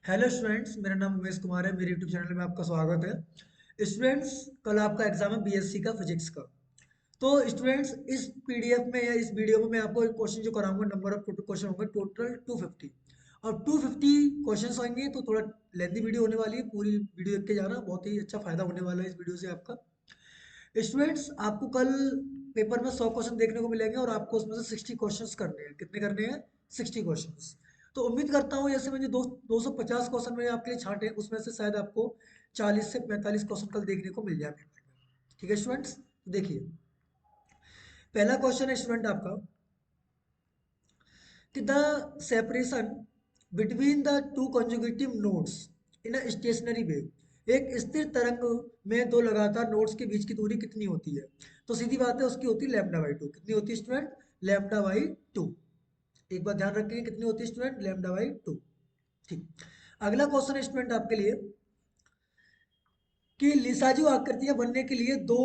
Hello students, मेरा नाम उमेश कुमार है। मेरे यूट्यूब चैनल में आपका स्वागत है। स्टूडेंट्स, कल आपका एग्जाम है बीएससी का फिजिक्स का। तो स्टूडेंट्स, इस पीडीएफ में या इस वीडियो में मैं आपको एक क्वेश्चन जो कराऊंगा, नंबर ऑफ टोटल क्वेश्चन होंगे टोटल 250। और 250 क्वेश्चंस होंगे तो थोड़ा लेंथी वीडियो होने वाली है। पूरी वीडियो देख के जाना, बहुत ही अच्छा फायदा होने वाला है इस वीडियो से आपका। स्टूडेंट्स, आपको कल पेपर में 100 क्वेश्चन देखने को मिलेंगे और आपको उसमें से 60 क्वेश्चंस करने हैं। कितने करने हैं? 60 क्वेश्चंस। तो उम्मीद करता हूँ जैसे मैंने 250 क्वेश्चन मैंने आपके लिए छांटे, उसमें से शायद आपको 40 से 45 क्वेश्चन कल देखने को मिल जाए पेपर में। ठीक है स्टूडेंट्स, देखिए पहला क्वेश्चन है स्टूडेंट आपका कि the separation between the two conjugative nodes in a stationary wave, एक स्थिर तरंग में दो लगातार नोड्स के बीच की दूरी कितनी होती है? तो सीधी बात है, उसकी होती है लैम्डा बाई टू। कितनी होती है स्टूडेंट? Lambda by two. एक बात ध्यान रखेंगे, कितनी होती है स्टूडेंट? Lambda by two. ठीक। अगला क्वेश्चन है स्टूडेंट आपके लिए कि लिसाजू आकृतियां बनने के लिए दो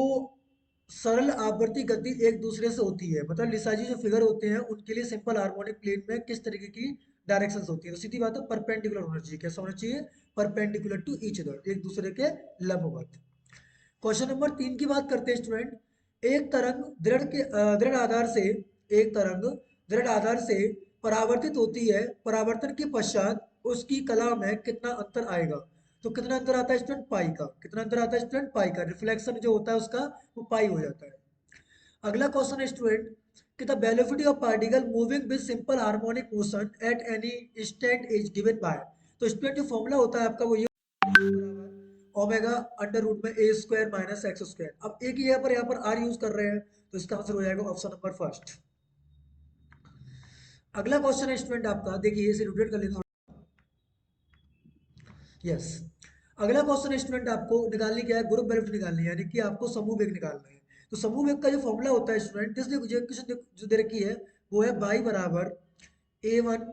सरल आवर्ती गति एक दूसरे से होती है। मतलब लिसाजी जो फिगर होते हैं उनके लिए सिंपल हार्मोनिक प्लेन में किस तरीके की डायरेक्शंस होती है? तो सीधी बात है, परपेंडिकुलर होना चाहिए। कैसा होना चाहिए? परपेंडिकुलर टू ईच अदर, एक दूसरे के लंबवत। क्वेश्चन नंबर 3 की बात करते हैं स्टूडेंट। एक तरंग दृढ़ आधार से एक तरंग दृढ़ आधार से परावर्तित होती है। परावर्तन के पश्चात उसकी कला में कितना अंतर आएगा? तो कितना अंतर आता है स्टूडेंट? पाई का। कितना अंतर आता है स्टूडेंट? पाई का। रिफ्लेक्शन जो होता है उसका, वो पाई हो जाता है। अगला क्वेश्चन है स्टूडेंट कि the velocity of particle moving with simple harmonic motion at any instant is given by. तो स्टूडेंट जो फॉर्मूला होता है आपका वो ये ओमेगा अंडर रूट में ए स्क्वायर माइनस एक्स स्क्वायर। अब एक ही यहाँ पर आर यूज कर रहे हैं, तो इसका आंसर हो जाएगा ऑप्शन नंबर फर्स्ट। अगला क्वेश्चन है स्टूडेंट आपका, देखिए इसे रोटेट कर लेते हैं। यस। अगला क्वेश्चन है स्टूडेंट, आपको निकालनी क्या है? ग्रुप वेलोसिटी निकालनी है, यानी कि आपको समूह वेग निकालना है। तो समूह वेग का जो फॉर्मूला होता है स्टूडेंट, जो दे रखी है वो है बाई बराबर A one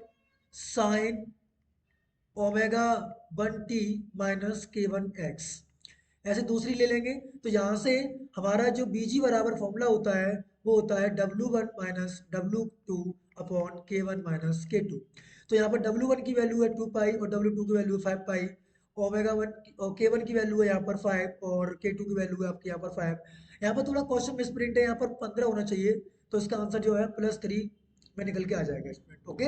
sine omega one T minus K one X. ऐसे दूसरी ले लेंगे तो यहाँ से हमारा जो बीजी बराबर फॉर्मूला होता है वो होता है W one minus W two upon के वन माइनस के टू। तो यहाँ पर डब्ल्यू वन की वैल्यू है 2 पाई और डब्ल्यू टू की वैल्यू है 5 पाई। ओमेगा वन और के वन की वैल्यू है यहाँ पर 5 और के टू की वैल्यू है आपकी यहाँ पर 5। यहाँ पर थोड़ा क्वेश्चन मिसप्रिंट है, यहाँ पर 15 होना चाहिए। तो इसका आंसर जो है +3 में निकल के आ जाएगा स्टूडेंट। ओके।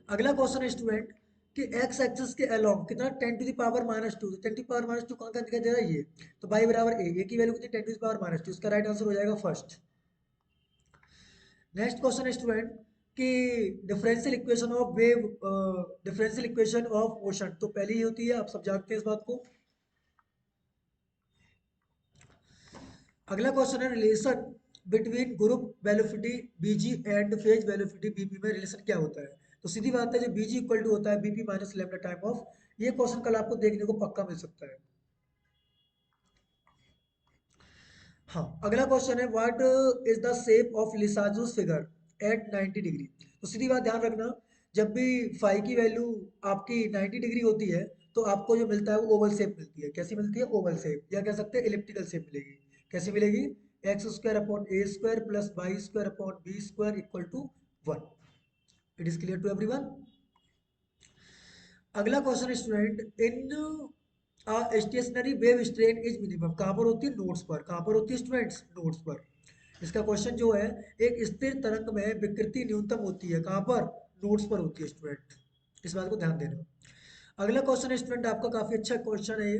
अगला क्वेश्चन है स्टूडेंट कि एक्स एक्सिस के अलोंग कितना 10⁻²। तो 10⁻² कौन का दिखाई दे रहा है? ये। तो बाई बराबर ए की वैल्यू कितनी? 10⁻²। इसका राइट आंसर हो जाएगा फर्स्ट। नेक्स्ट क्वेश्चन है स्टूडेंट कि डिफरेंशियल इक्वेशन ऑफ मोशन तो पहली ही होती है, आप सब जानते हैं इस बात को। अगला क्वेश्चन है relation between group velocity BG and phase velocity BP में रिलेशन क्या होता है? तो सीधी बात है, जो बीजी इक्वल टू होता है BP minus lambda time of. ये क्वेश्चन कल आपको देखने को पक्का मिल सकता है। हाँ। अगला क्वेश्चन है what is the shape of Lissajous figure at 90 degree. तो सीधी बात ध्यान रखना, जब भी फाई की वैल्यू आपकी 90 डिग्री होती है तो आपको जो मिलता है वो ओवल शेप मिलती है। कैसी मिलती है? ओवल शेप, या कह सकते हैं इलिप्टिकल शेप मिलेगी। कैसी मिलेगी? X square upon A square plus Y square upon B square equal to 1। It is clear to everyone. अगला question student in stationary wave strain is minimum कहाँ पर होती है? नोड्स पर। कहाँ पर होती है स्टूडेंट्स? नोड्स पर। इसका क्वेश्चन जो है, एक स्थिर तरंग में विकृति न्यूनतम होती है कहाँ पर? नोड्स पर होती है स्टूडेंट। इस बात को ध्यान देना। अगला क्वेश्चन स्टूडेंट आपका काफी अच्छा क्वेश्चन है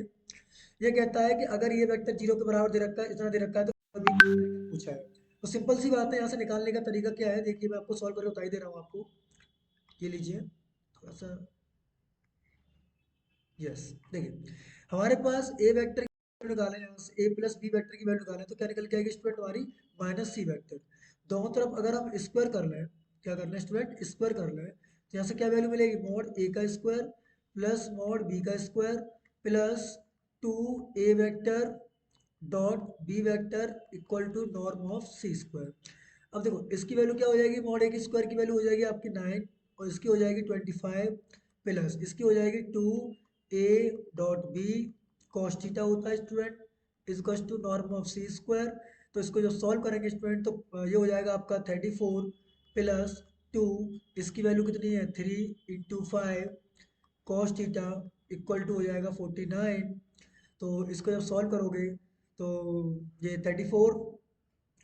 ये कहता है कि अगर ये वेक्टर 0 के बराबर दे रखा है, इतना दे रखा है, तो अभी पूछा है। तो सिंपल सी बात है, यहाँ से निकालने का तरीका क्या है? देखिए मैं आपको सॉल्व करके बता ही दे रहा हूँ आपको। ये लीजिए थोड़ा सा। यस। देखिए हमारे पास ए वेक्टर की वैल्यू निकालें, यहाँ से ए प्लस बी वेक्टर की वैल्यू निकालें तो क्या निकल के आएगी स्टूडेंट? हमारी माइनस सी वेक्टर। दोनों तरफ अगर हम स्क्वायर कर लें, क्या करना है स्टूडेंट? स्क्वायर कर लें, तो यहाँ से क्या वैल्यू मिलेगी? मॉड ए का स्क्वायर प्लस मॉड बी का square plus 2 A vector dot B vector equal to norm of C square. अब देखो इसकी वैल्यू क्या हो जाएगी? मॉड ए की स्क्वायर की वैल्यू हो जाएगी आपकी 9 और इसकी हो जाएगी 25 प्लस इसकी हो जाएगी 2 A dot B cos theta होता है student is to norm of C square. तो इसको जो सॉल्व करेंगे स्टूडेंट तो ये हो जाएगा आपका 34 प्लस 2, इसकी वैल्यू कितनी है? 3 into 5 cos theta equal to हो जाएगा 49। तो इसको जब सॉल्व करोगे तो ये 34,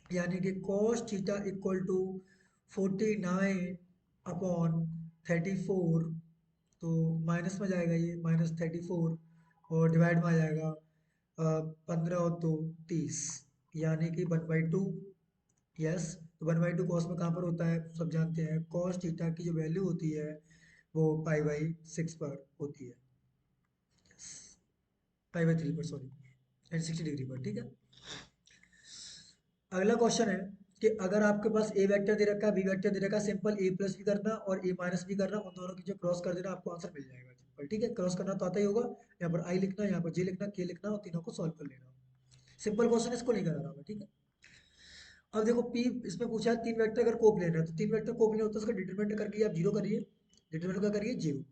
यानी कि cos theta equal to 49 upon 34। तो माइनस में जाएगा, ये -34 और डिवाइड में आ जाएगा 15 और 2 30, यानी कि 1/2। यस, तो 1/2 कॉस में कहाँ पर होता है सब जानते हैं, कॉस थीटा की जो वैल्यू होती है वो पाई/6 पर होती है। पाई/3 पर, सॉरी, एंड 60 डिग्री पर, ठीक है। अगला क्वेश्चन है कि अगर आपके पास ए वेक्टर दे रखा है, बी वेक्टर दे रखा है, सिंपल ए प्लस भी करना और ए माइनस भी करना, उन दोनों की जो क्रॉस कर देना आपको आंसर मिल जाएगा सिंपल, ठीक है। क्रॉस करना तो आता ही होगा, यहाँ पर आई लिखना, यहाँ पर जे लिखना, के लिखना और तीनों को सॉल्व कर लेना। सिंपल क्वेश्चन, इसको नहीं करा रहा मैं, ठीक है। अब देखो पी इसमें पूछा है तीन वेक्टर अगर कोप लेना है, तो तीन वेक्टर कोप लेना होता है उसका डिटरमिनेंट करके आप जीरो करिए, डिटरमिनेंट का करिए जीरो।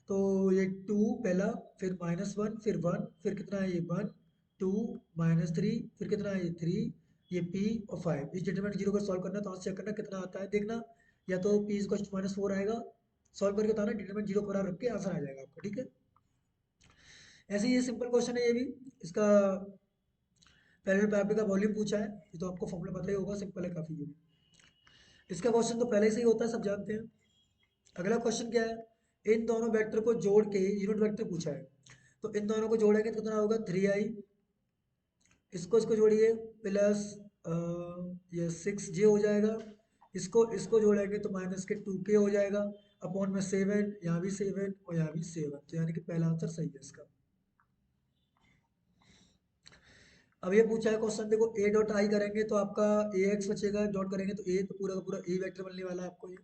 तो ये टू पहला, फिर -1, फिर 1, फिर कितना है ये 1, 2, -3, फिर कितना है ये 3, ये p और 5। इस डिटरमिनेंट जीरो को सॉल्व करना, तो चेक करना कितना आता है देखना, या तो p -4 आएगा, सॉल्व करके बताना, डिटरमिनेंट जीरो पर रख के आंसर आ जाएगा आपका, ठीक है। ऐसे ही ये सिंपल क्वेश्चन है ये भी, इसका पैरेलल पैराबोला का वॉल्यूम पूछा है, ये तो आपको फॉर्मूला पता ही होगा, सिंपल है काफी ये भी। इसका क्वेश्चन तो पहले से ही होता है, सब जानते हैं। अगला क्वेश्चन क्या है, इन दोनों वेक्टर को जोड़ के यूनिट वेक्टर पूछा है, तो इन दोनों को जोड़ेंगे तो कितना होगा 3i, इसको इसको जोड़िए प्लस ये 6j हो जाएगा, इसको इसको जोड़ेंगे तो -2k हो जाएगा, अपॉन में 7, यहाँ भी 7 और यहाँ भी 7, तो यानी कि पहला आंसर सही है इसका। अब ये पूछा है क्वेश्चन, देखो a डॉट आई करेंगे तो आपका ax बचेगा, डॉट करेंगे तो a, तो पूरा का पूरा a वेक्टर बनने वाला है आपको ये।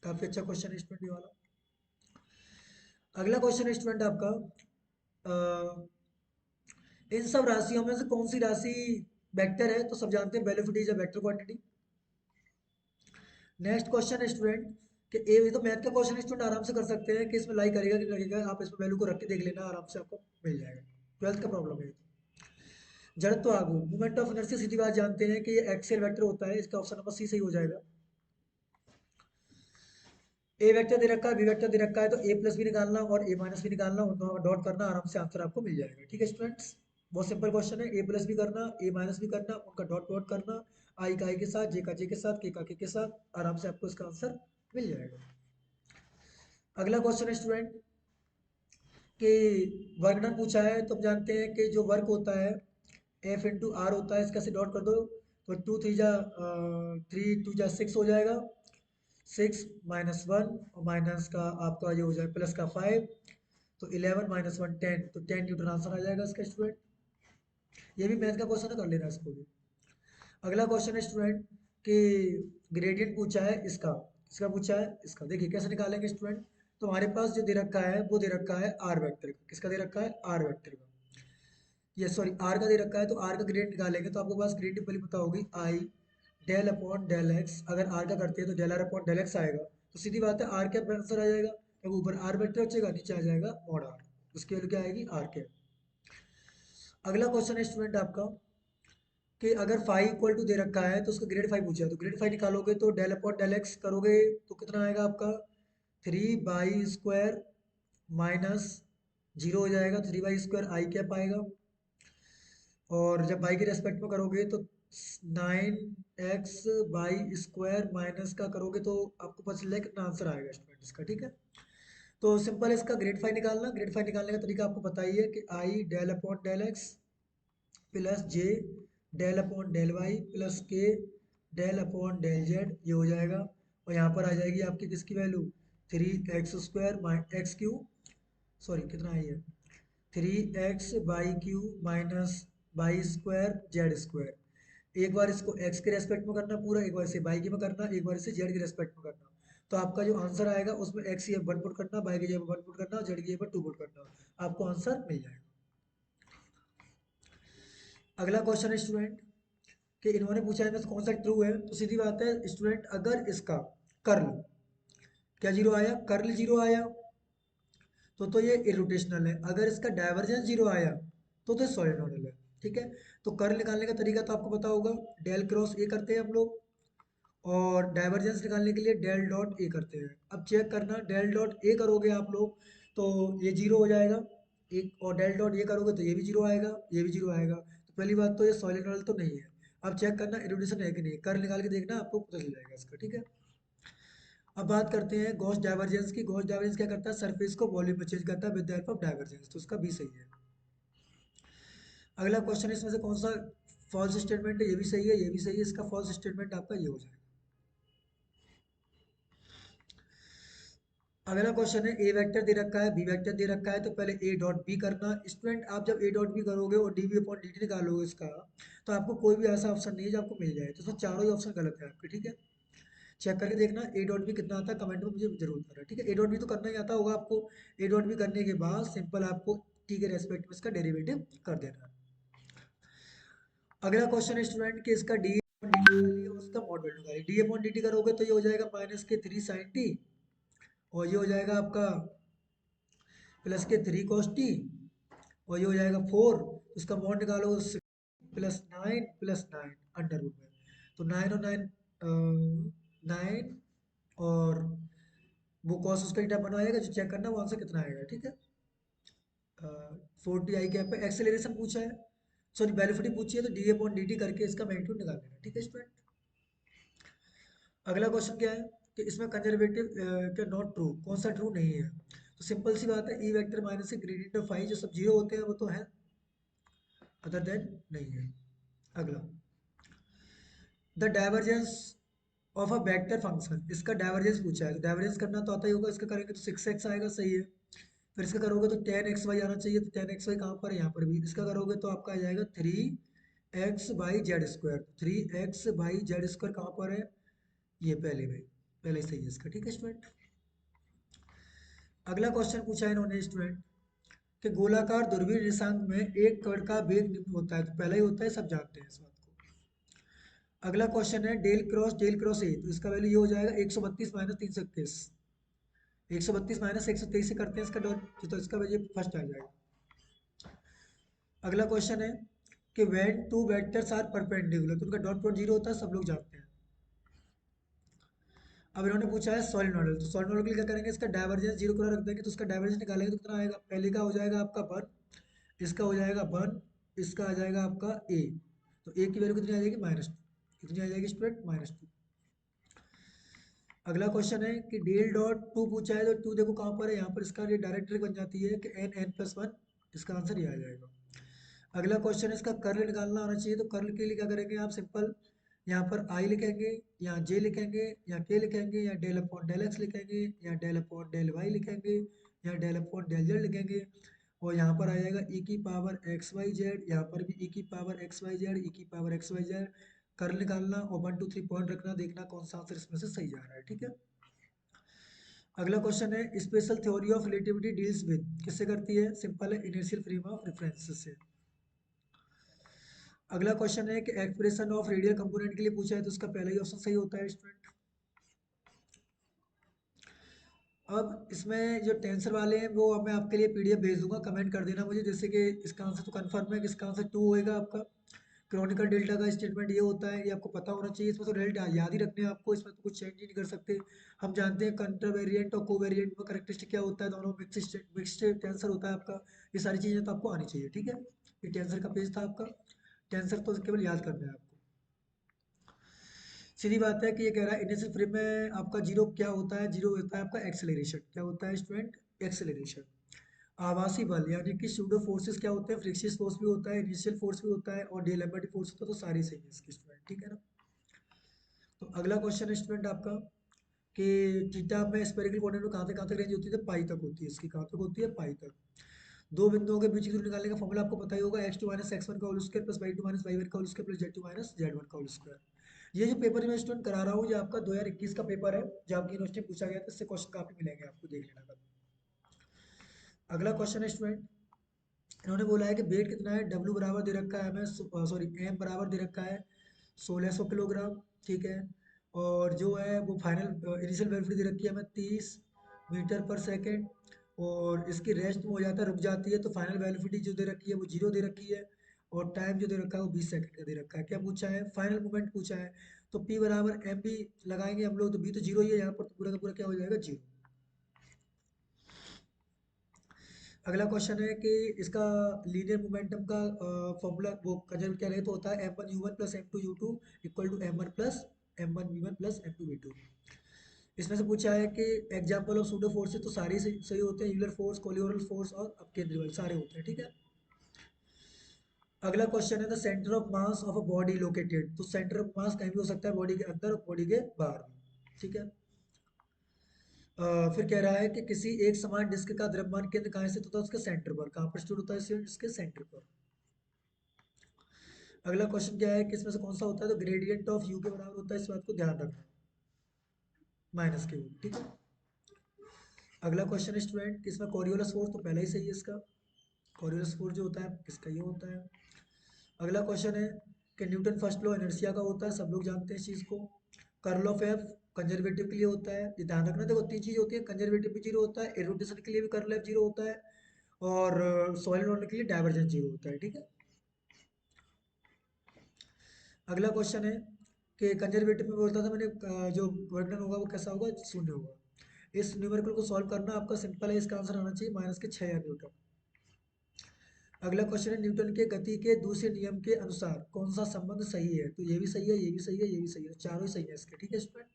काफी अच्छा क्वेश्चन है स्टूडेंट ये वाला। अगला क्वेश्चन है स्टूडेंट आपका, अ, इन सब राशियों में से कौन सी राशि वेक्टर है, तो सब जानते हैं benefit is a vector quantity. Next question है स्टूडेंट कि ये तो मैथ का क्वेश्चन स्टूडेंट आराम से कर सकते हैं कि इसमें लाई करेगा कि नहीं लगेगा, आप इसमें वैल्यू को रख के देख लेना, आराम से आपको मिल जाएगा, 12th का प्रॉब्लम है ये तो। जड़त्व आघूर्ण, मोमेंट ऑफ इनर्शिया, सीधी बात जानते हैं कि ये एक्सियल वेक्टर होता है, इसका ऑप्शन नंबर सी सही हो जाएगा। ए वेक्टर दे रखा है, बी वेक्टर दे रखा है, तो ए प्लस भी निकालना और ए माइनस भी निकालना, उन दोनों का डॉट करना, आराम से आंसर आपको मिल जाएगा, ठीक है स्टूडेंट्स। बहुत सिंपल क्वेश्चन है, ए प्लस भी करना, ए माइनस भी करना, उनका डॉट डॉट करना, आई का आई के साथ, जे का जे के साथ, के के साथ, आराम से आपको इसका आंसर मिल जाएगा। अगला क्वेश्चन है स्टूडेंट कि वर्क डन पूछा है, तो हम जानते हैं कि जो वर्क होता है एफ इंटू आर होता है, इसका से डॉट कर दो, तो 3 6 हो जाएगा, 6 - 1 और माइनस का आपका ये हो जाएगा प्लस का 5, तो 11 - 1 10, तो 10 न्यूटन आंसर आ जाएगा इसका स्टूडेंट। ये भी मैथ का क्वेश्चन है, कर लेना इसको भी। अगला क्वेश्चन है स्टूडेंट कि ग्रेडियंट पूछा है इसका, इसका पूछा है इसका, देखिए कैसे निकालेंगे स्टूडेंट। तो हमारे पास जो दे रखा है वो दे रखा है आर वेक्टर का, किसका दे रखा है आर वेक्टर का, ये सॉरी आर का दे रखा है, तो आर का ग्रेडियंट निकालेंगे तो आपके पास ग्रेडियंट वाली पता होगी I del upon del X, अगर आर का करते हैं तो del R upon del X आएगा, तो सीधी बात है आर कैप आंसर आ जाएगा, तो ऊपर आर वेक्टर बचेगा, नीचे आ जाएगा मॉड आर, उसकी वैल्यू क्या आएगी आर कैप। अगला क्वेश्चन है स्टूडेंट आपका कि अगर फाइव इक्वल टू दे रखा है तो उसका ग्रेड फाइव पूछा है, तो ग्रेड फाइव निकालोगे तो डेल अपॉन डेल एक्स करोगे तो कितना आएगा आपका 3/² माइनस जीरो हो जाएगा, 3/² आई कैप आएगा, और जब बाई के रेस्पेक्ट में करोगे तो 9x/² माइनस का करोगे तो आपको पता चलेगा कितना आंसर आएगा स्टूडेंट इसका, ठीक है। तो सिंपल इसका ग्रेड फाइव निकालना, ग्रेड फाइव निकालने का तरीका आपको पता ही है कि I del upon del X plus J del upon del Y plus K del upon del Z, ये हो जाएगा, और यहाँ पर आ जाएगी आपकी किसकी value 3x² x Q, sorry कितना है ये 3x/क्यू माइनस y² z²। एक बार इसको x के रेस्पेक्ट में करना पूरा, एक बार इसे y के में करना, एक बार इसे z के रेस्पेक्ट में करना, तो आपका जो आंसर आएगा उसमें x की जगह 1 पुट करना, y की जगह 1 पुट करना, z की जगह 2 पुट करना, आपको आंसर मिल जाएगा। अगला क्वेश्चन है स्टूडेंट कि इन्होंने पूछा है इनमें से कौन सा ट्रू है, तो सीधी बात है स्टूडेंट, अगर इसका कर्ल क्या जीरो आया, कर्ल जीरो आया तो ये इरोटेशनल है, अगर इसका डाइवर्जेंस जीरो आया तो सॉलिनोइडल है, ठीक है। तो कर्ल निकालने का तरीका तो आपको पता होगा, डेल क्रॉस ए करते हैं हम लोग, और डाइवर्जेंस निकालने के लिए डेल डॉट ए करते हैं। अब चेक करना, डेल डॉट ए करोगे आप लोग तो ये जीरो हो जाएगा। एक और डेल डॉट ये करोगे तो ये भी जीरो आएगा, ये भी जीरो आएगा। तो पहली बात तो ये सॉलिनॉइडल तो नहीं है। अब चेक करना इरेडिएशन है कि नहीं, कर्ल निकाल के देखना, आपको पता चल जाएगा इसका, ठीक है। अब बात करते हैं गॉस डाइवर्जेंस की। गॉस डाइवर्जेंस क्या करता है, सरफेस को वॉल्यूम में चेंज करता है with the help of divergence, तो उसका भी सही है। अगला क्वेश्चन इसमें से कौन सा फॉल्स स्टेटमेंट है, ये भी सही है, ये भी सही है, इसका फॉल्स स्टेटमेंट आपका ये हो जाएगा। अगला क्वेश्चन है ए वेक्टर दे रखा है, बी वेक्टर दे रखा है, तो पहले ए डॉट बी करना। स्टूडेंट आप जब ए डॉट बी करोगे और D B upon D T निकालोगे इसका, तो आपको कोई भी ऐसा ऑप्शन नहीं है जो आपको मिल जाए, तो इसमें चारों ही ऑप्शन गलत है आपके, ठीक है। चेक करके देखना ए डॉट बी कितना आता है, कमेंट में मुझे जरूर करना, ठीक है। ए डॉट बी तो करना ही आता होगा आपको। ए डॉट बी करने के बाद सिंपल आपको टी के रेस्पेक्ट में इसका डेरिवेटिव कर देना है। अगला क्वेश्चन है स्टूडेंट कि इसका डी निकालिए और उसका मॉड वैल्यू निकालिए। डी अपॉन डी टी करोगे तो ये हो जाएगा माइनस के 3 sin t, और ये हो जाएगा आपका प्लस के 3 cos t, और ये हो जाएगा 4। इसका मॉड निकालो, +9 + 9 अंडर रूट में, तो 9 और 9 9, और वो कॉस उसका ईटा बना आएगा, जो चेक करना वो आंसर कितना आएगा, ठीक है। 40 आई कैप पे एक्सेलरेशन पूछा है, सॉरी वेलोसिटी पूछी है, तो डी अपॉन डी टी करके इसका मैग्नीट्यूड निकाल लेना, ठीक है स्टूडेंट। अगला क्वेश्चन क्या है कि इसमें कंजर्वेटिव क्या नॉट ट्रू, कौन सा ट्रू नहीं है। तो सिंपल सी बात है, ई वेक्टर माइनस से ग्रेडियंट ऑफ फाई जो सब जीरो होते हैं वो तो है, अदर देन नहीं है। अगला, the divergence of a vector function, इसका डाइवर्जेंस पूछा है, तो डाइवर्जेंस करना तो आता ही होगा, इसका करेंगे तो 6x आएगा, सही है। फिर इसका करोगे तो tan एक्स वाई आना चाहिए, तो tan एक्स वाई कहाँ पर है, यहाँ पर भी। इसका करोगे तो आपका आ जाएगा 3x/z², 3x/z² कहाँ पर है, ये पहले में, पहले सही है इसका, ठीक है स्टूडेंट। अगला क्वेश्चन पूछा है इन्होंने स्टूडेंट कि गोलाकार ध्रुवीय निर्देशांक में एक कण का वेग निम्न होता है, तो पहला ही होता है, सब जानते हैं इस बात को। अगला क्वेश्चन है डेल क्रॉस ए, तो इसका वैल्यू ये हो जाएगा 132 - 321, 132 - 123 से करते हैं इसका डॉट, तो इसका वैल्यू फर्स्ट आ जाएगा। अगला क्वेश्चन है कि when two vectors are perpendicular, तो उनका डॉट प्रोडक्ट जीरो होता है, सब लोग जानते हैं। अब इन्होंने पूछा है सॉलिनॉइडल, तो सॉलिनॉइडल के लिए क्या करेंगे, इसका डाइवर्जेंस जीरो कलर रख देंगे, तो इसका डाइवर्जेंस निकालेंगे तो कितना आएगा, पहले का हो जाएगा आपका 1, इसका हो जाएगा 1, इसका आ जाएगा आपका ए, तो ए की वैल्यू कितनी आ जाएगी, -2, कितनी आ जाएगी स्टूडेंट, -2। अगला क्वेश्चन है कि डेल डॉट टू पूछा है, तो टू देखो कहाँ पर है, यहाँ पर, इसका ये डायरेक्ट ट्रिक बन जाती है कि n n+1, इसका आंसर ये आ जाएगा। अगला क्वेश्चन है इसका कर्ल निकालना आना चाहिए, तो कर्ल के लिए क्या करेंगे आप, सिंपल यहाँ पर आई लिखेंगे, यहाँ जे लिखेंगे, यहाँ के लिखेंगे, यहाँ डेल अपॉन डेल एक्स लिखेंगे, यहाँ डेल अपॉन डेल वाई लिखेंगे, यहाँ डेल अपॉन डेल जेड लिखेंगे, और यहाँ पर आ जाएगा ई की पावर एक्स वाई जेड, यहाँ पर भी ई की power X Y Z, E की power X Y Z. Curl निकालना और 1 2 3 पॉइंट रखना, देखना कौन सा आंसर इसमें से सही जा रहा है, ठीक है। अगला क्वेश्चन है special theory of relativity deals with, किससे करती है, सिंपल है, इनर्शियल फ्रेम ऑफ रेफरेंस से। अगला क्वेश्चन है कि एक्सप्रेशन ऑफ रेडियल कंपोनेंट के लिए पूछा है, तो इसका पहला ही ऑप्शन सही होता है स्टूडेंट। अब इसमें जो टेंसर वाले हैं वो मैं आपके लिए पीडीएफ भेज दूंगा, कमेंट कर देना मुझे, जैसे कि इसका आंसर तो कंफर्म है कि इसका आंसर 2 होएगा आपका। क्रॉनिकल डेल्टा का स्टेटमेंट ये होता है, ये आपको पता होना चाहिए, इसमें तो डेल्टा याद ही रखने हैं आपको, इसमें तो कुछ चेंज ही नहीं कर सकते। हम जानते हैं कंटर वेरिएंट और कोवेरिएंट में करेक्टरिस्टिक क्या होता है, दोनों मिक्स्ड टेंसर होता है आपका। ये सारी चीज़ें तो आपको आनी चाहिए, ठीक है। ये टेंसर का पेज था आपका, टेंसर तो केवल याद करना है आपको। सीधी बात है कि ये कह रहा है इनिशियल फ्रेम में आपका जीरो क्या होता है, जीरो होता है आपका एक्सेलरेशन, क्या होता है स्टूडेंट, एक्सेलरेशन। आभासी बल यानी कि सूडो फोर्सेस क्या होते हैं, फ्रिक्शियस फोर्स भी होता है, इनिशियल फोर्स भी होता है, और डे लैम्बर्ट फोर्स होता है, तो सारी सही है इसकी स्टूडेंट, ठीक है ना। तो अगला क्वेश्चन है स्टूडेंट आपका कि थीटा में स्फेरिकल कोऑर्डिनेट में कहाँ तक रेंज होती है, तो पाई तक होती है इसकी, कहाँ तक होती है, पाई तक। दो बिंदुओं के बीच की दूरी निकालने का फॉर्मूला आपको पता ही होगा, x2 - x1 का whole square plus y2 - y1 का whole square plus z2 - z1 का होल स्क्वायर। ये जो पेपर मैं स्टूडेंट करा रहा हूँ, ये आपका 2021 का पेपर है, जो आपकी यूनिवर्सिटी में पूछा गया था, इससे क्वेश्चन काफी मिलेंगे आपको, देख लेना कल। अगला क्वेश्चन है स्टूडेंट, इन्होंने बोला है कि वेट कितना है, डब्ल्यू बराबर दे रखा है हमें, सॉरी एम बराबर दे रखा है 1600 किलोग्राम, ठीक है। और जो है वो फाइनल इनिशियल वेलोसिटी दे रखी है हमें 30 मीटर पर सेकेंड, और इसकी रेस्ट में हो जाता है, रुक जाती है, तो फाइनल वेलोसिटी जो दे रखी है वो जीरो दे रखी है, और टाइम जो दे रखा है वो 20 सेकंड का दे रखा है। क्या पूछा है, फाइनल मूवमेंट पूछा है, तो पी बराबर एम भी लगाएंगे हम लोग, तो बी तो जीरो ही है यहाँ पर, तो पूरा का पूरा क्या हो जाएगा, जीरो। अगला क्वेश्चन है कि इसका लीनियर मोमेंटम का फॉर्मूला वो कंजर्व क्या रहे तो होता है m1u1 plus m2u2 equal to m1 plus m1v1 plus m2v2। इसमें से पूछा है कि एग्जाम्पल ऑफ सूडो फोर्सेस, तो सारे सही होते हैं, यूलर फोर्स, कोलियोरल फोर्स और अपकेंद्रीय बल सारे होते हैं, ठीक है। अगला क्वेश्चन है the centre of mass of a body located, तो सेंटर ऑफ मास कहीं भी हो सकता है, बॉडी के अंदर और बॉडी के बाहर भी, ठीक है। फिर कह रहा है कि किसी एक समान डिस्क का द्रव्यमान केंद्र कहाँ स्थित होता है, उसके सेंटर पर, कहाँ पर स्थित होता है, इसके सेंटर पर। अगला क्वेश्चन क्या है कि इसमें से कौन सा होता है, तो ग्रेडियंट ऑफ यू के बराबर होता है, इस बात को ध्यान रखना, माइनस के, ठीक है। अगला क्वेश्चन है स्टूडेंट कि इसमें कोरियोलस फोर्स, तो पहला ही सही है इसका, कोरियोलस फोर्स जो होता है इसका ये होता है। अगला क्वेश्चन है कि न्यूटन फर्स्ट लॉ इनर्शिया का होता है, सब लोग जानते हैं इस चीज़ को। कर्ल ऑफ एफ कंजर्वेटिव के लिए होता है, ये ध्यान रखना, देखो तीन चीज़ होती है, कंजर्वेटिव भी जीरो होता है, रोटेशन के लिए भी कर्ल एफ जीरो होता है, और सॉलिनॉइड के लिए डाइवर्जेंस जीरो होता है, ठीक है। अगला क्वेश्चन है कि कंजर्वेटिव में बोलता था मैंने, जो वर्णन होगा वो कैसा होगा, शून्य होगा। इस न्यूमेरिकल को सॉल्व करना आपका सिंपल है, इसका आंसर आना चाहिए माइनस के 6 न्यूटन। अगला क्वेश्चन है न्यूटन के गति के दूसरे नियम के अनुसार कौन सा संबंध सही है, तो ये भी सही है, ये भी सही है, ये भी सही है, चारों ही सही है इसके, ठीक है स्टूडेंट।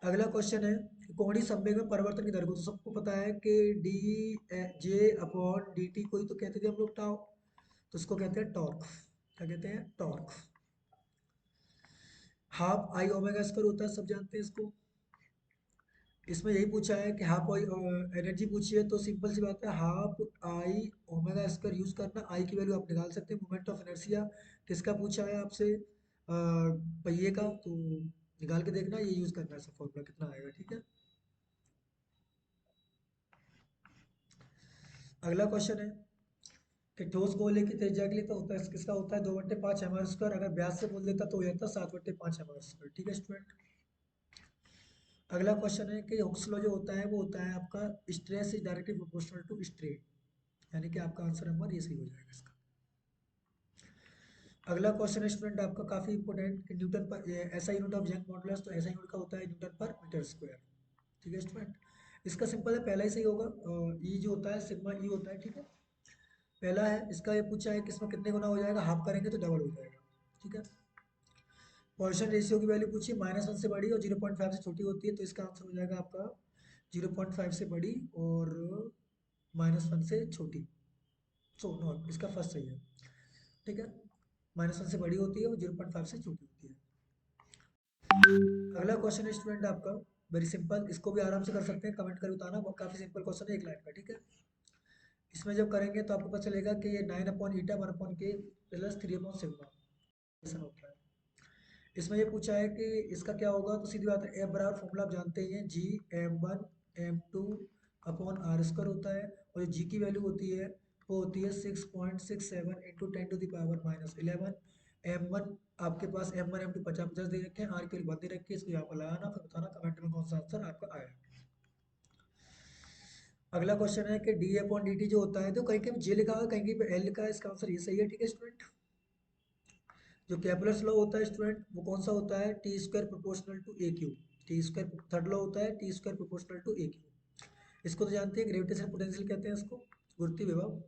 अगला क्वेश्चन है कोणीय संवेग में परिवर्तन की दर को, तो सबको पता है कि D J upon D T को ही तो कहते थे हम लोग टाउ, तो उसको कहते हैं टॉर्क, क्या कहते हैं, torque. Half I omega square होता है, सब जानते हैं इसको। इसमें यही पूछा है कि हाफ आई एनर्जी पूछी है, तो सिंपल सी बात है, half I omega square use करना, आई की वैल्यू आप निकाल सकते हैं। मोमेंट ऑफ इनर्शिया किसका पूछा है आपसे, पहिए का, तो निकाल के देखना, ये यूज करना है, सब फॉर्मूला कितना आएगा, ठीक है। अगला क्वेश्चन है कि ठोस गोले की त्रिज्या के लिए तो होता है, किसका होता है 2/5 m² अगर व्यास से बोल देता तो हो जाता 7/5 m², ठीक है स्टूडेंट। अगला क्वेश्चन है कि हुक्स लॉ जो होता है वो होता है आपका stress is directly proportional to strain, यानी कि आपका आंसर नंबर ये सही हो जाएगा इसका। अगला क्वेश्चन है स्टूडेंट आपका काफी इंपॉर्टेंट कि न्यूटन पर ऐसा यूनिट ऑफ यंग मॉडुलस, तो ऐसा यूनिट का होता है न्यूटन पर मीटर स्क्वायर, ठीक है स्टूडेंट। इसका सिंपल है, पहला ही सही होगा, ई जो होता है सिग्मा ई होता है, ठीक है। पहला है इसका, ये पूछा है कि इसमें कितने गुना हो जाएगा, हाफ करेंगे तो डबल हो जाएगा, ठीक है। पॉइसन रेशियो की वैल्यू पूछी, -1 से बड़ी और 0.5 से छोटी होती है, तो इसका आंसर हो जाएगा आपका 0.5 से बड़ी और -1 से छोटी, सो नो इसका फर्स्ट सही है, ठीक है। -1 से बड़ी होती है और 0.5 से छोटी होती है। अगला क्वेश्चन है स्टूडेंट आपका वेरी सिंपल, इसको भी आराम से कर सकते हैं, कमेंट कर बताना, काफी सिंपल क्वेश्चन है, एक लाइन का, ठीक है। इसमें जब करेंगे तो आपको पता चलेगा कि ये 9/ईटा 1/k प्लस 3/सिग्मा होता है। इसमें ये पूछा है कि इसका क्या होगा, तो सीधी बात है, एफ बराबर फॉर्मूला आप जानते ही हैं, जी m1 m2/r² होता है, और जी की वैल्यू होती है वो होती है 6.67 इंटू 10⁻⁻11। m1 आपके पास m1 m2 50 50 दे रखे हैं, आर की वैल्यू बंद दे रखी है, इसको यहाँ पर लगाना, फिर बताना कमेंट में कौन सा आंसर आपका आया। अगला क्वेश्चन है कि डी अपॉन डी टी जो होता है, तो कहीं कहीं जे लिखा हुआ है, कहीं कहीं पे एल लिखा है, इसका आंसर ये सही है, ठीक है स्टूडेंट। जो केपलर्स लॉ होता है स्टूडेंट वो कौन सा होता है, T square proportional to A cube, T square third law होता है, T square proportional to A cube. इसको तो जानते हैं, ग्रेविटेशन पोटेंशियल कहते हैं इसको, गुरुत्वीय विभव,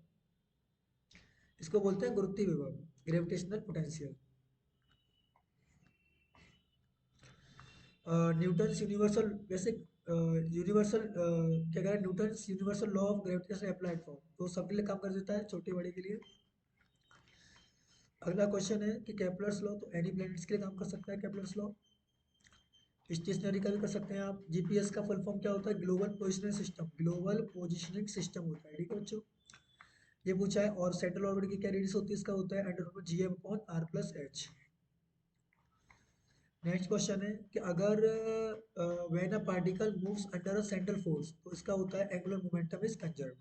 इसको बोलते हैं गुरुत्वीय विभव, gravitational potential. Newton's universal basic universal क्या कह रहे हैं, Newton's universal law of gravitation applied form, तो सबके लिए काम कर देता है, छोटे बड़े के लिए। अगला क्वेश्चन है कि केपलर्स लॉ, तो एनी प्लैनेट्स के लिए काम कर सकता है केपलर्स लॉ। स्टेशनरी का भी कर सकते हैं आप। जीपीएस का फुल फॉर्म क्या होता है, global positioning system, global positioning system होता है, ठीक है बच्चों। ये पूछा है, और सेंट्रल ऑर्बिट की क्या रेडियस होती है, इसका होता है √gm/r+h। नेक्स्ट क्वेश्चन है कि अगर when a particle moves under a central force, तो इसका होता है angular momentum is conserved.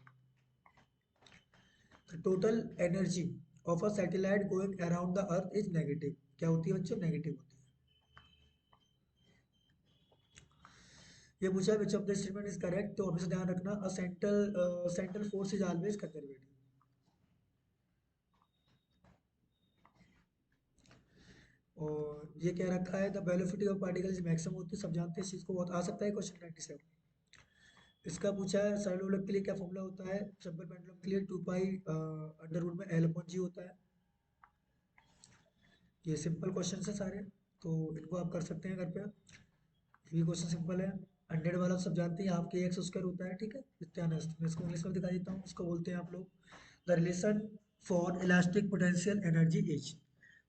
Total energy of a satellite going around the earth is negative, क्या होती है बच्चों, नेगेटिव होती है। ये पूछा है which of the statement is correct, तो हमेशा ध्यान रखना, a central force is always conservative. और ये क्या रखा है, the velocity of particle is maximum होती है, सब जानते हैं इस चीज को, बहुत आ सकता है क्वेश्चन 97। इसका पूछा है सरल लोलक के लिए क्या फॉर्मूला होता है, सिंपल पेंडुलम के लिए 2 पाई अंडर रूट में एल अपॉन जी होता है। ये सिंपल क्वेश्चन है सारे, तो इनको आप कर सकते हैं घर पे। ये भी क्वेश्चन सिंपल है। 100 वाला सब जानते हैं, हाफ के एक्स स्क्वायर होता है, ठीक है। इत्यानस्त मैं इसको इंग्लिश में दिखा देता हूँ, इसको बोलते हैं आप लोग the relation for elastic potential energy H.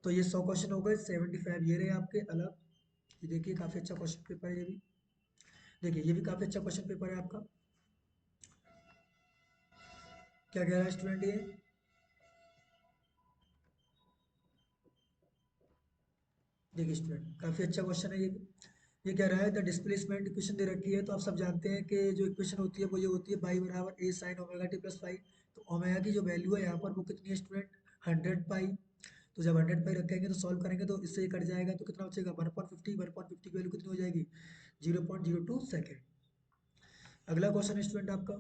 तो ये 100 क्वेश्चन हो गए, 75 ये रहे आपके अलग। ये देखिए काफ़ी अच्छा क्वेश्चन पेपर है ये भी। देखिए ये भी काफ़ी अच्छा क्वेश्चन पेपर है आपका। क्या कह रहा है स्टूडेंट ये? देखिए स्टूडेंट काफ़ी अच्छा क्वेश्चन है ये भी। ये कह रहा है द डिस्प्लेसमेंट इक्वेशन दे रखी है, तो आप सब जानते हैं कि जो इक्वेशन होती है वो ये होती है बाई बराबर A sine omega T plus phi. तो ओमेगा की जो वैल्यू है यहाँ पर वो कितनी है स्टूडेंट? 100 पाई। तो जब 100 पाई रखेंगे तो सॉल्व करेंगे तो इससे ये कट जाएगा, तो कितना बचेगा? 1/50। 1/50 की वैल्यू कितनी हो जाएगी? 0.02 सेकेंड। अगला क्वेश्चन स्टूडेंट आपका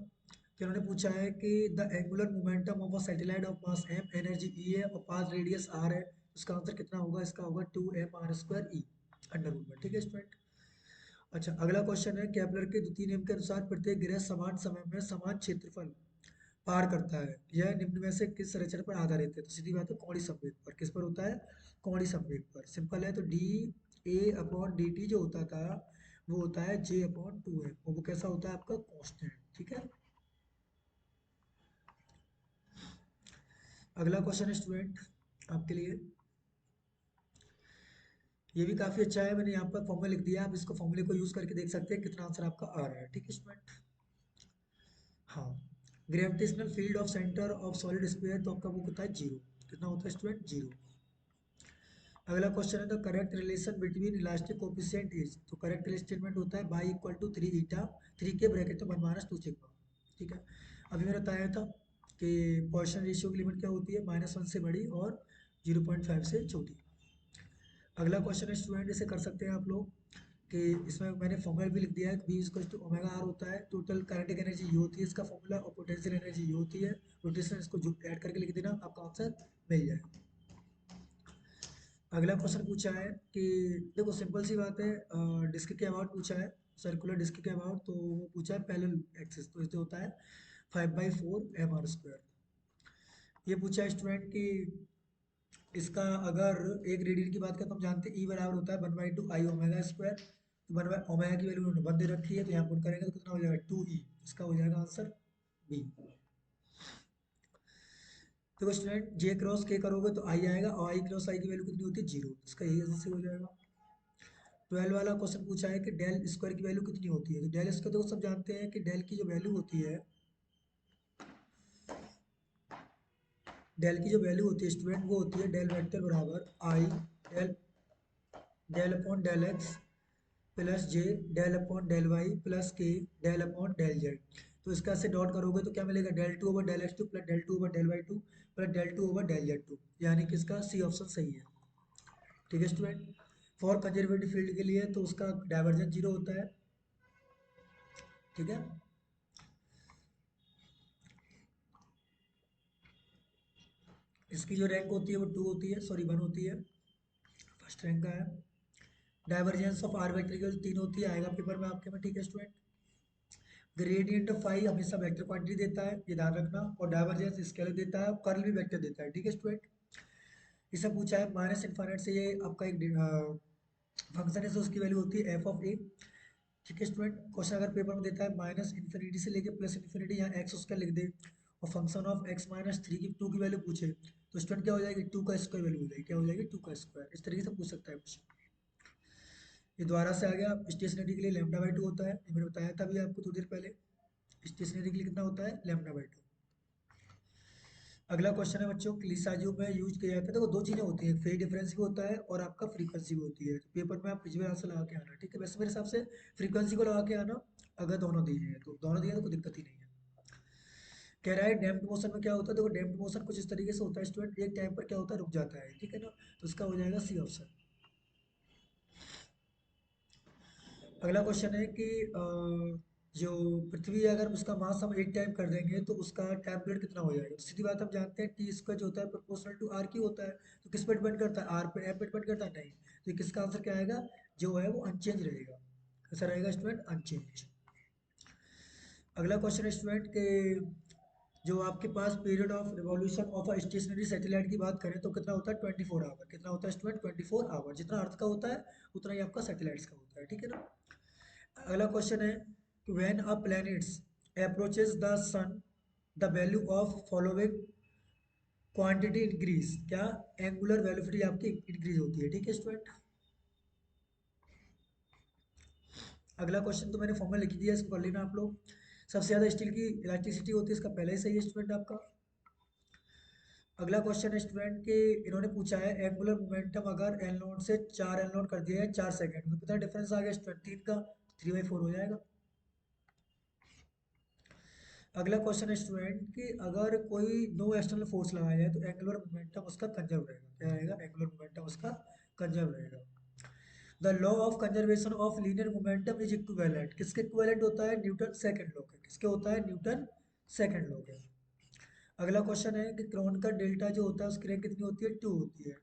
कि उन्होंने पूछा है कि the angular momentum of a satellite of mass M, energy E है और पाथ रेडियस आर है। इसका आंसर कितना होगा? इसका होगा 2m r² ई अंडर रूट में, ठीक है स्टूडेंट। अच्छा अगला क्वेश्चन है केपलर के द्वितीय नियम के अनुसार प्रत्येक ग्रह समान समय में समान क्षेत्रफल पार करता है, यह निम्न में से किस संरचना पर आधारित है? तो सीधी बात है कोणीय संवेग पर। किस पर होता है? कोणीय संवेग पर। सिंपल है, तो D A upon D T जो होता था वो होता है जे अपॉन 2m, और वो कैसा होता है आपका? कांस्टेंट, ठीक है। अगला क्वेश्चन है स्टूडेंट आपके लिए, ये भी काफी अच्छा है। मैंने यहाँ पर फॉर्मूला लिख दिया, आप इसको फॉर्मूले को यूज करके देख सकते हैं कितना आंसर आपका आ रहा है, ठीक है स्टूडेंट। हाँ, gravitational field of centre of solid sphere तो आपका वो होता है जीरो। कितना होता है स्टूडेंट? जीरो। अगला क्वेश्चन है the correct relation between elastic coefficient is. तो करेक्ट स्टेटमेंट होता है बाई इक्वल टू 3 ईटा, 3 के ब्रैकेट में 1 - 2 सिग्मा, ठीक है। अभी मैंने बताया था कि पॉइसन रेशियो की लिमिट क्या होती है? -1 से बड़ी और 0.5 से छोटी। अगला क्वेश्चन है स्टूडेंट, इसे कर सकते हैं आप लोग कि इसमें मैंने फॉर्मूला भी लिख दिया है, B equal to omega R होता है, टोटल काइनेटिक एनर्जी ये होती है इसका फॉर्मूला, और पोटेंशियल एनर्जी ये होती है। रोटेशन इसको जो ऐड करके लिख देना, आपका आंसर मिल जाए। अगला क्वेश्चन पूछा है कि देखो सिंपल सी बात है, डिस्क के अबाउट पूछा है, सर्कुलर डिस्क के अबाउट, तो वो पूछा है पैरेलल एक्सिस, तो इससे होता है 5/4 mr²। ये पूछा है स्टूडेंट कि इसका अगर एक रेडियन की बात करें तो हम जानते हैं ई बराबर होता है 1/2 I ओमेगा स्क्वायर। तो 1/ओमेगा की वैल्यू उन्होंने 1 दे रखी है, तो यहाँ पुट करेंगे तो कितना हो जाएगा? 2e। इसका हो जाएगा आंसर बी। देखो स्टूडेंट जे क्रॉस के करोगे तो आई आएगा, और आई क्रॉस आई की वैल्यू कितनी होती है? जीरो। इसका यही आंसर हो जाएगा। 12 वाला क्वेश्चन पूछा है कि डेल स्क्वायर की वैल्यू कितनी होती है। तो डेल स्क्वायर तो सब जानते हैं कि डेल की जो वैल्यू होती है, डेल की जो वैल्यू होती है स्टूडेंट वो होती है डेल वेक्टर बराबर I del del upon del X plus J del upon del Y plus K del upon del Z. तो इसका से डॉट करोगे तो क्या मिलेगा? del2/del x2 plus del2/del y2 plus del2/del z2, यानी कि इसका सी ऑप्शन सही है, ठीक है स्टूडेंट। फॉर कंजर्वेटिव फील्ड के लिए तो उसका डाइवर्जेंस जीरो होता है, ठीक है। इसकी जो रैंक होती है वो 2 होती है, सॉरी 1 होती है, फर्स्ट रैंक का है। डाइवर्जेंस ऑफ आर वेक्टर की 3 होती है, आएगा पेपर में आपके में, ठीक है स्टूडेंट। ग्रेडियंट ऑफ फाई हमेशा वेक्टर क्वांटिटी देता है, ये ध्यान रखना, और डाइवर्जेंस स्केलर देता है, कर्ल भी वेक्टर देता है, ठीक है स्टूडेंट। इसे पूछा है माइनस इन्फाइनाइट से ये आपका एक फंक्शन है, तो उसकी वैल्यू होती है f(a), ठीक है स्टूडेंट। क्वेश्चन अगर पेपर में देता है माइनस इन्फिनिटी से लेके प्लस इन्फिनिटी, यहाँ एक्स उसका लिख दे, और फंक्शन ऑफ x-3 की 2 की वैल्यू पूछे, तो स्टूडेंट क्या हो जाएगी? 2 का स्क्वायर वैल्यू हो जाएगी, क्या हो जाएगी? 2 का स्क्वायर। इस तरीके से पूछ सकता है क्वेश्चन। ये दोबारा से आ गया, स्टेशनरी के लिए λ/2 होता है, ये मैंने बताया था अभी आपको थोड़ी देर पहले। स्टेशनरी के लिए कितना होता है? λ/2। अगला क्वेश्चन है बच्चों, क्लिसाइजो में यूज किया जाता है, देखो दो चीजें होती हैं, फेज डिफरेंस भी होता है और आपका फ्रीक्वेंसी भी होती है। तो पेपर में आप पिछले आंसर लगा के आना, ठीक है। वैसे मेरे हिसाब से फ्रीक्वेंसी को लगा के आना, अगर दोनों दिए हैं तो दोनों दिए हैं तो कोई दिक्कत ही नहीं है। कह रहा है डैम्प्ड मोशन में क्या होता है? देखो डैम्प्ड मोशन कुछ इस तरीके से होता है स्टूडेंट, एक टाइम पर क्या होता है? रुक जाता है, ठीक है ना। तो इसका हो जाएगा सी ऑप्शन। अगला क्वेश्चन है कि जो पृथ्वी है, अगर उसका मास हम एक टाइम कर देंगे तो उसका टाइम पीरियड कितना हो जाएगा? तो सीधी बात हम जानते हैं टी स्क्वायर जो होता है प्रोपोर्शनल टू आर की होता है। तो किस पर डिपेंड करता है? आर पे, एम पे डिपेंड करता है? नहीं। तो ये किसका आंसर क्या आएगा? जो है वो अनचेंज रहेगा। कैसा रहेगा स्टूडेंट? अनचेंज। अगला क्वेश्चन है स्टूडेंट के जो आपके पास period of revolution of a stationary satellite की बात करें तो कितना होता है 24 आवर। कितना होता है स्टूडेंट 24 आवर। जितना अर्थ का होता है उतना ही आपका सैटेलाइट्स का होता है, ठीक है ना। अगला क्वेश्चन है when a planets approaches the sun the value of following quantity increase. क्या एंगुलर वेलोसिटी आपकी इंक्रीज होती है, ठीक है स्टूडेंट। अगला क्वेश्चन तो मैंने फॉर्मूला लिख दिया, इसको कर लेना आप लोग। सबसे ज्यादा स्टील की इलास्टिसिटी होती है, इसका पहले ही सही है स्टूडेंट आपका। अगला क्वेश्चन है स्टूडेंट कि इन्होंने पूछा है एंगुलर मोमेंटम अगर एल नोट से 4 एल नोट कर दिया है 4 सेकंड में, तो कितना डिफरेंस आ गया स्टूडेंट 3 का, 3/4 हो जाएगा। अगला क्वेश्चन है स्टूडेंट कि अगर कोई नो एक्सटर्नल फोर्स लगाया जाए तो एंगुलर मोमेंटम उसका कंजर्व रहेगा। क्या रहेगा, एंगुलर मोमेंटम उसका कंजर्व रहेगा। The law of conservation of linear momentum is equivalent. किसके इक्विवेलेंट होता है, न्यूटन सेकंड लॉ के। किसके होता है, न्यूटन सेकंड लॉ के। अगला क्वेश्चन है कि क्रोन का डेल्टा जो होता है उसकी रैंक कितनी होती है, 2 होती है।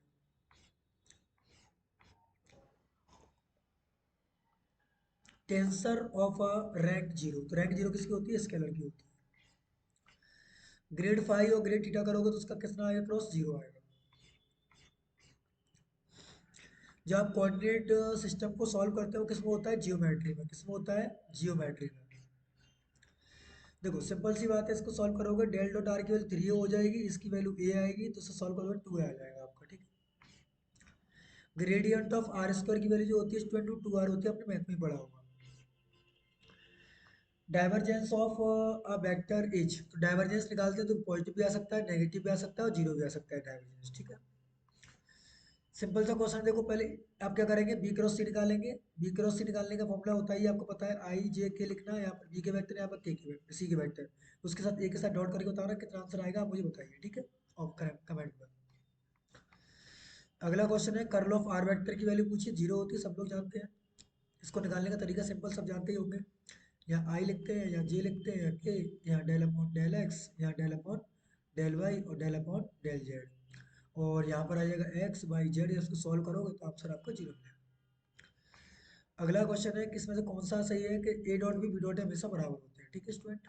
Tensor of a rank zero, तो रैंक जीरो किसकी होती है, स्केलर की होती है। ग्रेड फाइव और ग्रेड थीटा करोगे तो उसका कितना आएगा, क्रॉस जीरो आएगा। जब आप कोऑर्डिनेट सिस्टम को सॉल्व करते हो किसमें होता है, जियोमेट्री में। किसमें होता है, जियोमेट्री में। देखो सिंपल सी बात है, इसको सॉल्व करोगे डेल डॉट आर की वैल्यू 3 हो जाएगी, इसकी वैल्यू ए आएगी, तो इसे सॉल्व करोगे 2 आ जाएगा आपका, ठीक है। ग्रेडियंट ऑफ आर स्क्वायर की वैल्यू जो होती है 22 आर होती है, अपने मैथ में ही पढ़ा होगा। Divergence of a vector is, तो डाइवर्जेंस निकालते हैं तो पॉजिटिव भी आ सकता है, नेगेटिव भी आ सकता है और जीरो भी आ सकता है डाइवर्जेंस, ठीक है। सिंपल सा क्वेश्चन देखो, पहले आप क्या करेंगे, बी क्रॉस सी निकालेंगे। बी क्रॉस सी निकालने का फॉर्मूला होता है, आपको पता है, आई जे के लिखना है, यहाँ पर बी के वेक्टर, यहाँ पर के के वेक्टर, सी के वेक्टर, उसके साथ ए के साथ डॉट करके बताना कितना आंसर आएगा, आप मुझे बताइए, ठीक है, और कमेंट में। अगला क्वेश्चन है कर्ल ऑफ आर वेक्टर की वैल्यू पूछिए, जीरो होती है, सब लोग जानते हैं। इसको निकालने का तरीका सिंपल, सब जानते ही होंगे। यहाँ आई लिखते हैं, यहाँ जे लिखते हैं, के, यहाँ डेल अपॉन डेल एक्स, यहाँ डेल अपॉन डेल वाई और डेल अपॉन डेल जेड, और यहाँ पर आ जाएगा एक्स वाई जेड। इसको सॉल्व करोगे तो आंसर आपका जीरो मिलेगा। अगला क्वेश्चन है कि इसमें से कौन सा सही है कि A dot B B dot हमेशा बराबर होते हैं, ठीक है स्टूडेंट।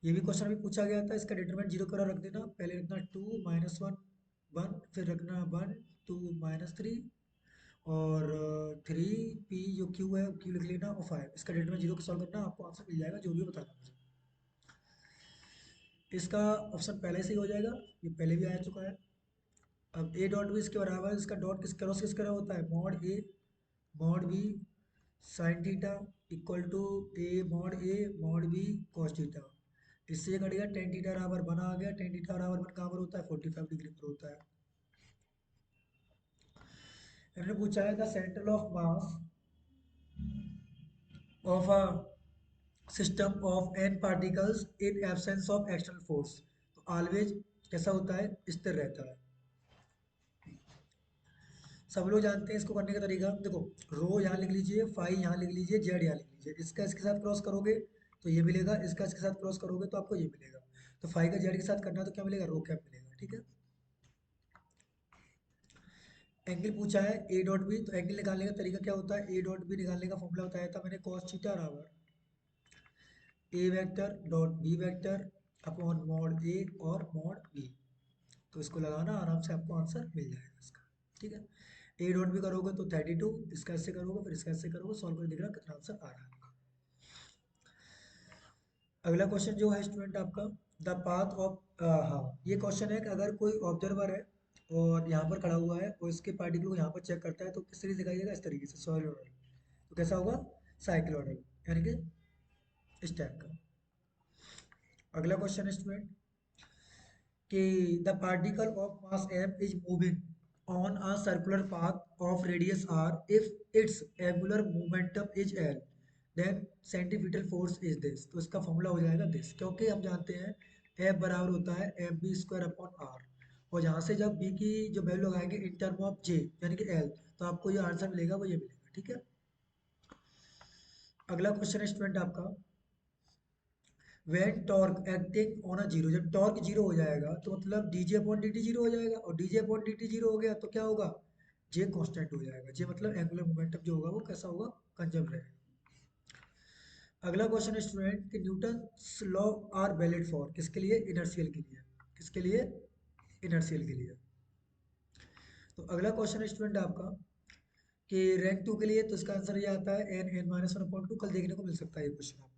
ये भी क्वेश्चन अभी पूछा गया था, इसका डिटरमिनेंट जीरो करा रख देना, पहले रखना 2 - 1 1, फिर रखना 1 2 - 3, और 3 p जो क्यू है क्यू लिख लेना, और 5 इसका डिटरमिनेंट जीरो को सॉल्व करना, आपको आंसर मिल जाएगा, जो भी बताना मुझे। इसका ऑप्शन पहले से ही हो जाएगा, ये पहले भी आ चुका है। अब ए डॉट बी इसके बराबर, इसका डॉट किस क्रॉस किस तरह होता है, mod A mod B sine theta equal to A mod B cos theta. इससे ये कटेगा, टेन थीटा बराबर बना आ गया, टेन थीटा बराबर बन कहाँ पर होता है, 45 डिग्री पर होता है। इन्होंने पूछा है the centre of mass of a system of N particles in absence of external force, तो ऑलवेज कैसा होता है, स्थिर रहता है। सब लोग जानते हैं इसको करने का तरीका, देखो रो यहाँ लिख लीजिए, फाई यहाँ लिख लीजिए, जेड यहाँ लिख लीजिए, इसका इसके साथ क्रॉस करोगे तो ये मिलेगा, इसका इसके साथ क्रॉस करोगे तो आपको ये मिलेगा। तो फाई का जेड के साथ करना तो क्या मिलेगा, रो कैप मिलेगा, ठीक है। एंगल पूछा है ए डॉट बी, तो एंगल निकालने का तरीका क्या होता है, ए डॉट बी निकालने का फॉर्मूला बताया था मैंने, कॉस थीटा बराबर A vector dot B vector upon mod A और मॉड बी। तो इसको लगाना, आराम से आपको आंसर मिल जाएगा इसका, ठीक है। ए डॉट भी करोगे तो 32, इसका ऐसे करोगे फिर इसका ऐसे करोगे, सॉल्व करके देखना कितना आंसर आ रहा है। अगला क्वेश्चन जो है स्टूडेंट आपका, द पाथ ऑफ, हाँ ये क्वेश्चन है कि अगर कोई ऑब्जर्वर है और यहाँ पर खड़ा हुआ है और इसके पार्टिकल को यहाँ पर चेक करता है तो किस तरीके से दिखाई देगा, इस तरीके से सोलर, तो कैसा होगा, साइक्लोइडल, यानी कि इस टाइप का। अगला क्वेश्चन है स्टूडेंट कि the particle of mass m is moving on a circular path of radius r if its angular momentum is l, then centrifugal force is this. तो इसका फॉर्मूला हो जाएगा दिस, क्योंकि हम जानते हैं F बराबर होता है M B square upon R, और यहाँ से जब b की जो वैल्यू लगाएंगे इन टर्म ऑफ j यानी कि l, तो आपको जो आंसर मिलेगा वो ये मिलेगा, ठीक है। अगला क्वेश्चन है स्टूडेंट आपका, when torque acting on a zero, जब टॉर्क जीरो हो जाएगा तो मतलब D J upon D T zero हो जाएगा, और D J upon D T zero हो गया तो क्या होगा, जे कांस्टेंट हो जाएगा। जे मतलब एंगुलर मोमेंटम जो होगा वो कैसा होगा, कंजर्व रहेगा। अगला क्वेश्चन है स्टूडेंट कि Newton law are valid for किसके लिए, इनर्शियल के लिए, किसके लिए, इनर्शियल के लिए। तो अगला क्वेश्चन है स्टूडेंट आपका कि रैंक 2 के लिए, तो इसका आंसर ये आता है N N minus one upon two. कल देखने को मिल सकता है ये क्वेश्चन आपको।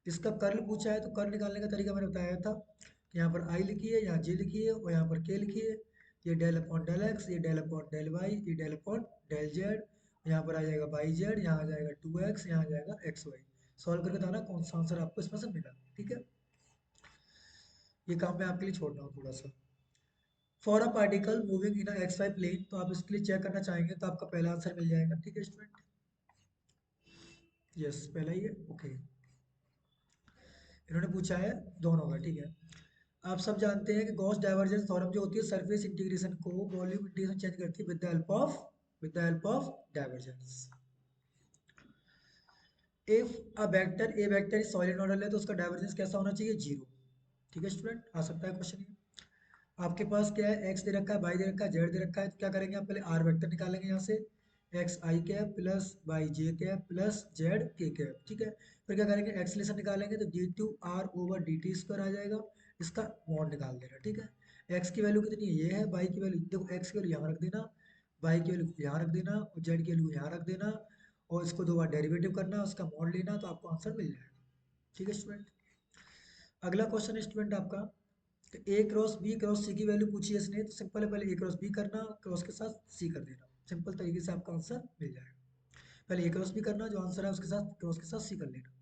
इसका कर्ल पूछा है, तो कर्ल निकालने का तरीका मैंने बताया था कि यहाँ पर आई लिखिए, यहाँ जे लिखिए और यहाँ पर के लिखिए। ये डेल अपॉन डेल एक्स, ये डेल अपॉन डेल वाई, ये डेल अपॉन डेल जेड। यहाँ पर आ जाएगा बाई जेड, यहाँ आ जाएगा 2x, यहाँ आ जाएगा एक्स वाई। सॉल्व करके बताना कौन सा आंसर आपको इसमें से मिला। ठीक है, ये काम मैं आपके लिए छोड़ रहा हूँ थोड़ा सा। For a particle moving in X Y plane, तो आप इसके लिए चेक करना चाहेंगे तो आपका पहला आंसर मिल जाएगा। ठीक है स्टूडेंट, यस पहला ही है। ओके, इन्होंने पूछा है दोनों का। ठीक है, आप सब जानते हैं कि गॉस डाइवर्जेंस थ्योरम जो होती है सरफेस इंटीग्रेशन को वॉल्यूम इंटीग्रेशन चेंज करती है with the help of divergence. If a vector A vector is solenoidal है तो उसका डाइवर्जेंस कैसा होना चाहिए, जीरो। ठीक है स्टूडेंट, आ सकता है क्वेश्चन ये। आपके पास क्या है, एक्स दे रखा है, वाई दे रखा है, जेड दे रखा है, तो क्या करेंगे आप, पहले आर वेक्टर निकालेंगे यहाँ से, X I cap plus Y J cap plus Z K cap. ठीक है, फिर क्या करेंगे, एक्सलेशन निकालेंगे तो D two R over D T square आ जाएगा। इसका मॉड निकाल देना। ठीक है, एक्स की वैल्यू कितनी है, ये है, वाई की वैल्यू देखो, एक्स की वैल्यू यहाँ रख देना, वाई की वैल्यू यहाँ रख देना और जेड की वैल्यू यहाँ रख देना, और इसको दो बार डेरिवेटिव करना, उसका मॉड लेना, तो आपको आंसर मिल जाएगा। ठीक है स्टूडेंट, अगला क्वेश्चन है स्टूडेंट आपका, तो ए क्रॉस बी क्रॉस सी की वैल्यू पूछी है इसने, तो सिंपल है, पहले ए क्रॉस बी करना, क्रॉस के साथ सी कर देना, सिंपल तरीके से आपका आंसर मिल जाएगा। पहले ए क्रॉस बी करना, जो आंसर है उसके साथ क्रॉस के साथ सी कर लेना।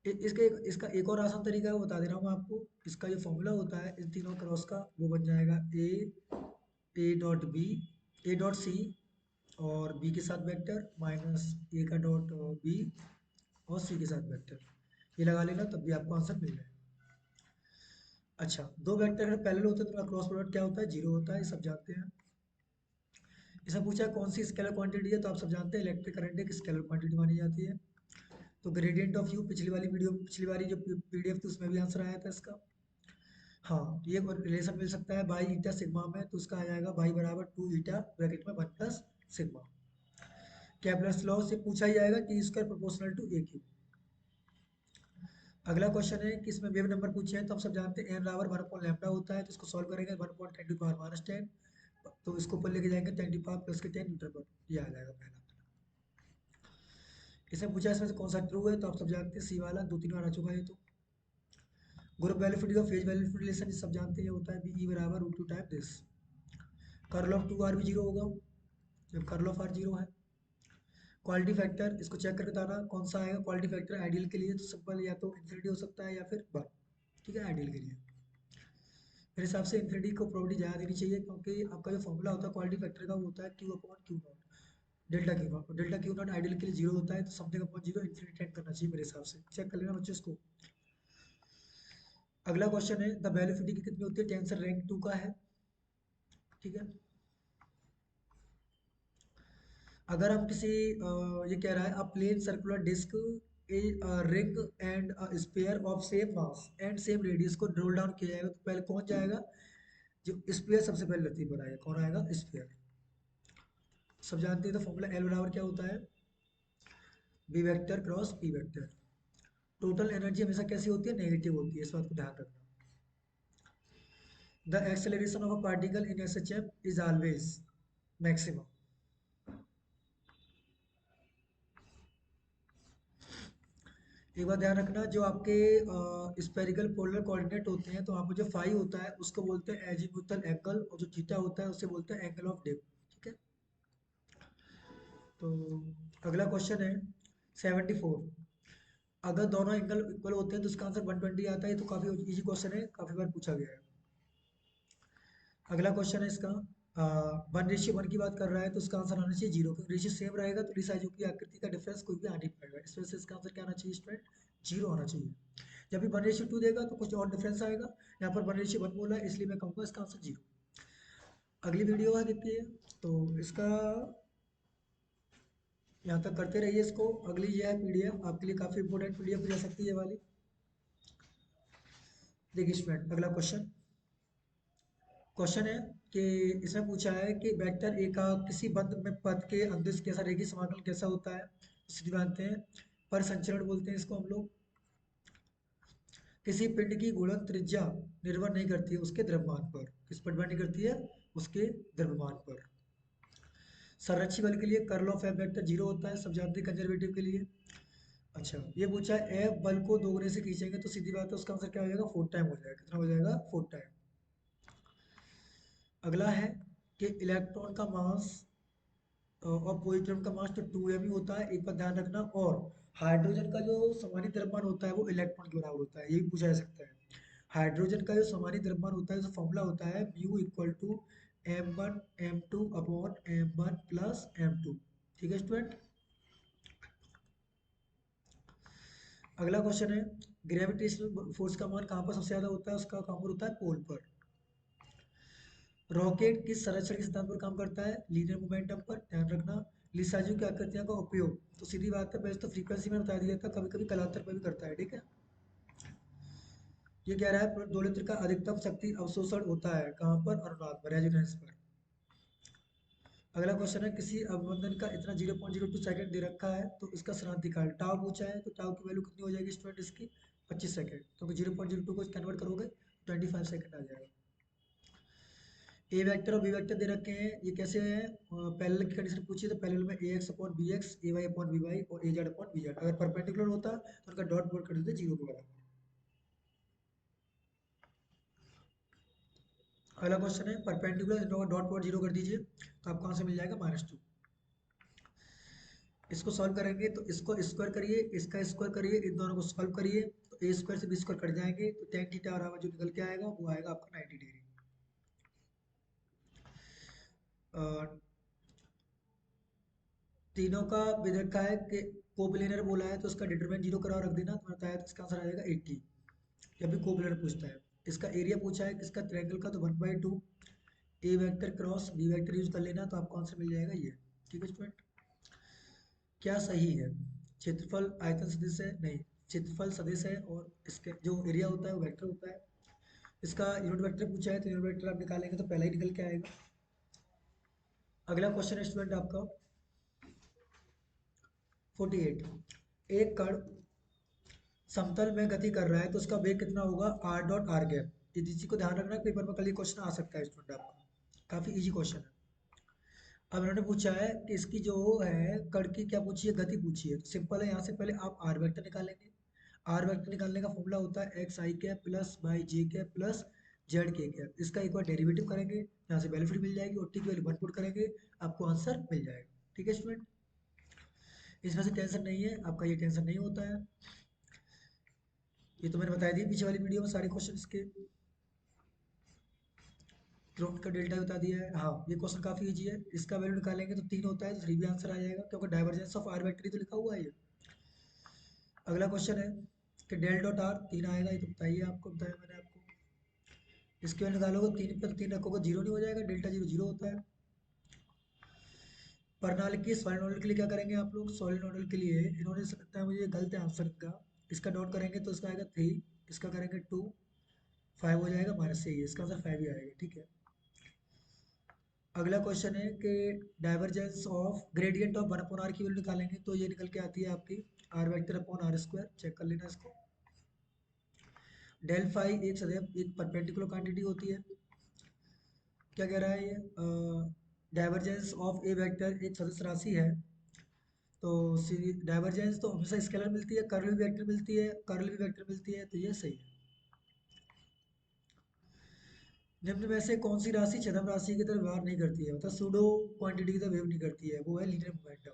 इसका एक और आसान तरीका है वो बता दे रहा हूँ आपको। इसका जो फॉर्मूला होता है इन तीनों क्रॉस का, वो बन जाएगा A dot B, A dot C और बी के साथ वेक्टर माइनस ए का डॉट बी और सी के साथ वेक्टर, ये लगा लेना, तब भी आपको आंसर मिल जाएगा। अच्छा, दो वेक्टर अगर पैरेलल होते हैं तो उनका क्रॉस प्रोडक्ट क्या होता है, जीरो होता है, ये सब जानते हैं। इसमें पूछा है कौन सी स्केलर क्वांटिटी है, तो आप सब जानते हैं इलेक्ट्रिक करंट एक स्केलर क्वांटिटी मानी जाती है। तो ग्रेडियंट ऑफ यू, पिछली वाली वीडियो, पिछली वाली जो पीडीएफ थी उसमें भी आंसर आया था इसका। हाँ, ये रिलेशन मिल सकता है बाई ईटा सिग्मा में, तो उसका आ जाएगा बाई बराबर टू ईटा ब्रैकेट में one plus sigma. Kepler's law से पूछा ही जाएगा T square proportional to A cube. अगला क्वेश्चन है कि इसमें वेव नंबर पूछे हैं, तो हम सब जानते हैं एन बराबर वन अपॉन लैम्डा होता है, तो इसको सॉल्व करेंगे one upon ten to power minus ten, तो इसको ऊपर लेके जाएंगे टेन टू पावर प्लस के टेन मीटर पर, ये आ जाएगा पहला। इसमें पूछा है इसमें से कौन सा ट्रू है, तो आप सब जानते हैं सी वाला, दो तीन बार आ चुका है ये तो। ग्रुप वेलिडिटी और फेज वेलिडिटी रिलेशन सब जानते हैं, ये होता है बी ई बराबर root two time this. Curl of two R भी जीरो होगा जब कर्ल ऑफ आर जीरो है। क्वालिटी फैक्टर, इसको चेक करके बताना कौन सा आएगा क्वालिटी फैक्टर आइडियल के लिए, तो सिंपल या तो इन्फिनिटी हो सकता है या फिर वन। ठीक है, आइडियल के लिए मेरे हिसाब से इन्फिनिटी को प्रॉपर्टी ज़्यादा देनी चाहिए, क्योंकि आपका जो फॉर्मूला होता है क्वालिटी फैक्टर का वो होता है Q upon Q not, delta Q not ideal के लिए जीरो होता है, तो something upon zero infinity tend करना चाहिए मेरे हिसाब से, चेक कर लेना बच्चों इसको। अगला क्वेश्चन है द वैल्यू की कितनी होती है, टेंसर रैंक टू का है। ठीक है, अगर आप किसी ये कह रहा है a plane circular disc a ring and sphere of same mass and same radius को रोल डाउन किया जाएगा, तो पहले कौन जाएगा, जो स्पेयर सबसे पहले धरती पर आएगा, कौन आएगा, स्पेयर। सब जानते हैं, तो फॉर्मूला एल बराबर क्या होता है, B vector cross P vector. Total energy हमेशा कैसी होती है, नेगेटिव होती है, इस बात को ध्यान रखना। The acceleration of a particle in S H M is always maximum. एक बात ध्यान रखना, जो आपके स्पेरिकल पोलर कोऑर्डिनेट होते हैं, तो वहाँ पर जो फाई होता है उसको बोलते हैं एजीमुथल एंगल, और जो थीटा होता है उसे बोलते हैं एंगल ऑफ डेप्थ। ठीक है, तो अगला क्वेश्चन है 74। अगर दोनों एंगल इक्वल होते हैं तो इसका आंसर 120 आता है, तो काफी इजी क्वेश्चन है, काफी बार पूछा गया है। अगला क्वेश्चन है इसका, वन रेशियो वन की बात कर रहा है, तो इसका आंसर आना चाहिए जीरो, क्योंकि रेशियो सेम रहेगा तो रिसाइजों की आकृति का डिफरेंस कोई भी आ नहीं पाएगा, इस वजह से इसका आंसर क्या आना चाहिए स्टूडेंट, जीरो आना चाहिए। जब भी वन रेशियो टू देगा तो कुछ और डिफरेंस आएगा, यहाँ पर वन रेशियो वन बोला है इसलिए मैं कहूँगा इसका आंसर जीरो। अगली वीडियो है कितनी है, तो इसका यहाँ तक करते रहिए इसको। अगली ये है पीडीएफ, आपके लिए काफ़ी इंपॉर्टेंट पीडीएफ भी जा सकती है ये वाली। देखिए स्टूडेंट, अगला क्वेश्चन, क्वेश्चन है कि इसमें पूछा है कि वेक्टर ए का किसी बंद में पद के अंदर कैसा रेखीय समाकलन कैसा होता है। सीधी बात है। पर संचरण बोलते हैं इसको हम लोग। किसी पिंड की गुणन त्रिज्या निर्भर नहीं करती है उसके द्रव्यमान पर। किस पर निर्भर नहीं करती है? उसके द्रव्यमान पर। संरक्षी बल के लिए curl of F vector zero होता है, सब जानते हैं कंजर्वेटिव के लिए। अच्छा, ये पूछा है एफ बल को दोगुने से खींचेंगे तो सीधी बात है उसका आंसर क्या हो जाएगा? 4 टाइम हो जाएगा। कितना हो जाएगा? 4 टाइम। अगला है कि इलेक्ट्रॉन का मास और पॉजिट्रॉन का मास तो 2m ही होता है, एक बात ध्यान रखना। और हाइड्रोजन का जो समानीत द्रव्यमान होता है वो इलेक्ट्रॉन के बराबर होता है, ये भी पूछा जा सकता है। हाइड्रोजन का जो समानीत द्रव्यमान होता है, जो फॉर्मूला होता है mu equal to m1 m2 upon m1 plus m2। ठीक है स्टूडेंट। अगला क्वेश्चन है ग्रेविटेशनल फोर्स का मान कहाँ पर सबसे ज्यादा होता है? उसका कहाँ पर होता है? पोल पर। रॉकेट किस संरक्षण के सिद्धांत पर काम करता है? लीनियर मोमेंटम पर, ध्यान रखना। लिसाजू की आकृतियों का उपयोग तो सीधी बात है, पहले तो फ्रीक्वेंसी में बता दिया था, कभी कभी कलांतर पर भी करता है। ठीक है। ये कह रहा है दोलित्र का अधिकतम शक्ति अवशोषण होता है कहाँ पर? अनुनाद पर, रेजोनेंस पर। अगला क्वेश्चन है किसी अवमंदन का इतना 0.02 सेकंड दे रखा है तो इसका सरांत निकाल। टाउ पूछा है तो टाउ की वैल्यू कितनी हो जाएगी स्टूडेंट? इसकी 25 सेकंड, क्योंकि 0.02 को कन्वर्ट करोगे 25 सेकंड आ जाएगा। ए वेक्टर और बी वेक्टर दे रखे हैं, ये कैसे है? पैरेलल की कंडीशन पूछी तो पैरेलल में ए एक्स अपॉन बी एक्स, ए वाई अपॉन बी वाई और ए जेड अपॉन बी जेड। अगर परपेंडिकुलर होता तो उनका डॉट प्रोडक्ट कर देते जीरो के बराबर। अगला क्वेश्चन है परपेंडिकुलर इन दोनों का डॉट प्रोडक्ट जीरो कर दीजिए तो आपको कहाँ से मिल जाएगा? -2। इसको सॉल्व करेंगे तो इसको स्क्वायर करिए, इसका स्क्वायर करिए, इन दोनों को सॉल्व करिए तो ए स्क्वायर से बी स्क्वायर कट जाएंगे तो tan थीटा बराबर जो निकल के आएगा वो आएगा आपका 90 डिग्री। तीनों का भी देखा है कि कोप्लेनर बोला है तो उसका डिटरमिनेंट जीरो करा रख देना, तो बताया तो इसका आंसर आ जाएगा 80। या फिर कोप्लेनर पूछता है। इसका एरिया पूछा है किसका? ट्रायंगल का, तो 1/2 A vector cross B vector use कर लेना तो आपको आंसर मिल जाएगा ये। ठीक है स्टूडेंट। क्या सही है? क्षेत्रफल आयतन सदिश है? नहीं, क्षेत्रफल सदिश है और इसके जो एरिया होता है वो वेक्टर होता है। इसका यूनिट वेक्टर पूछा है तो यूनिट वेक्टर आप निकालेंगे तो पहला ही निकल के आएगा। अगला क्वेश्चन है स्टूडेंट आपका 48। एक कण समतल में गति कर रहा है तो उसका वेग कितना होगा? R dot are gap. ये चीज को ध्यान रखना, पेपर में कल ये क्वेश्चन आ सकता है स्टूडेंट आपका, काफी इजी क्वेश्चन है। अब इन्होंने पूछा है कि इसकी जो है कण की क्या पूछी है? गति पूछी है। तो सिंपल है, यहाँ से पहले आप आर वेक्टर निकालेंगे। आर वेक्टर निकालने का फॉर्मूला होता है x I cap plus Y J cap plus Z K cap. इसका एक बार डेरिवेटिव करेंगे, यहाँ से बेनिफिट मिल जाएगी और टी की वैल्यू वन पुट करेंगे, आपको आंसर मिल जाएगा। ठीक है स्टूडेंट। इसमें से टेंशन नहीं है आपका, ये टेंशन नहीं होता है। ये तो मैंने बता दिया पीछे वाली वीडियो में सारे क्वेश्चन इसके। क्रोन का डेल्टा बता दिया है। हाँ, ये क्वेश्चन काफी इजी है। इसका वैल्यू निकालेंगे तो 3 होता है तो 3 भी आंसर आ जाएगा, क्योंकि डाइवर्जेंस ऑफ आर वेक्टर तो लिखा हुआ है ये। अगला क्वेश्चन है कि डेल डॉट आर 3 आएगा, ये तो बताइए, आपको बताया मैंने आपको। इसके वैल्यू निकालोगे 3 पे तो 3 रखोगे जीरो नहीं हो जाएगा? डेल्टा जीरो जीरो होता है। प्रणाली की सोलेनोइड के लिए क्या करेंगे आप लोग? सोलेनोइड के लिए इन्होंने सकता है मुझे गलत है आंसर का। इसका डॉट करेंगे तो इसका आएगा 3, इसका करेंगे 2, 5 हो जाएगा माइनस से, इसका आंसर 5 ही आएगा। ठीक है। अगला क्वेश्चन है कि divergence of gradient of 1/r की वैल्यू निकालेंगे तो ये निकल के आती है आपकी R vector upon R square. Check कर लेना इसको। डेल फाई एक सदैव एक परपेंडिकुलर क्वांटिटी होती है। क्या कह रहा है ये? डाइवर्जेंस ऑफ ए वेक्टर एक सदिश राशि है। तो डाइवर्जेंस तो हमेशा स्केलर मिलती है, कर्ल भी वेक्टर मिलती है, कर्ल भी वेक्टर मिलती है, तो ये सही है। निम्न में से कौन सी राशि छद्म राशि की तरह व्यवहार नहीं करती है? मतलब सूडो क्वांटिटी की तरह व्यवहार नहीं करती है, वो है लीनियर मोमेंटम।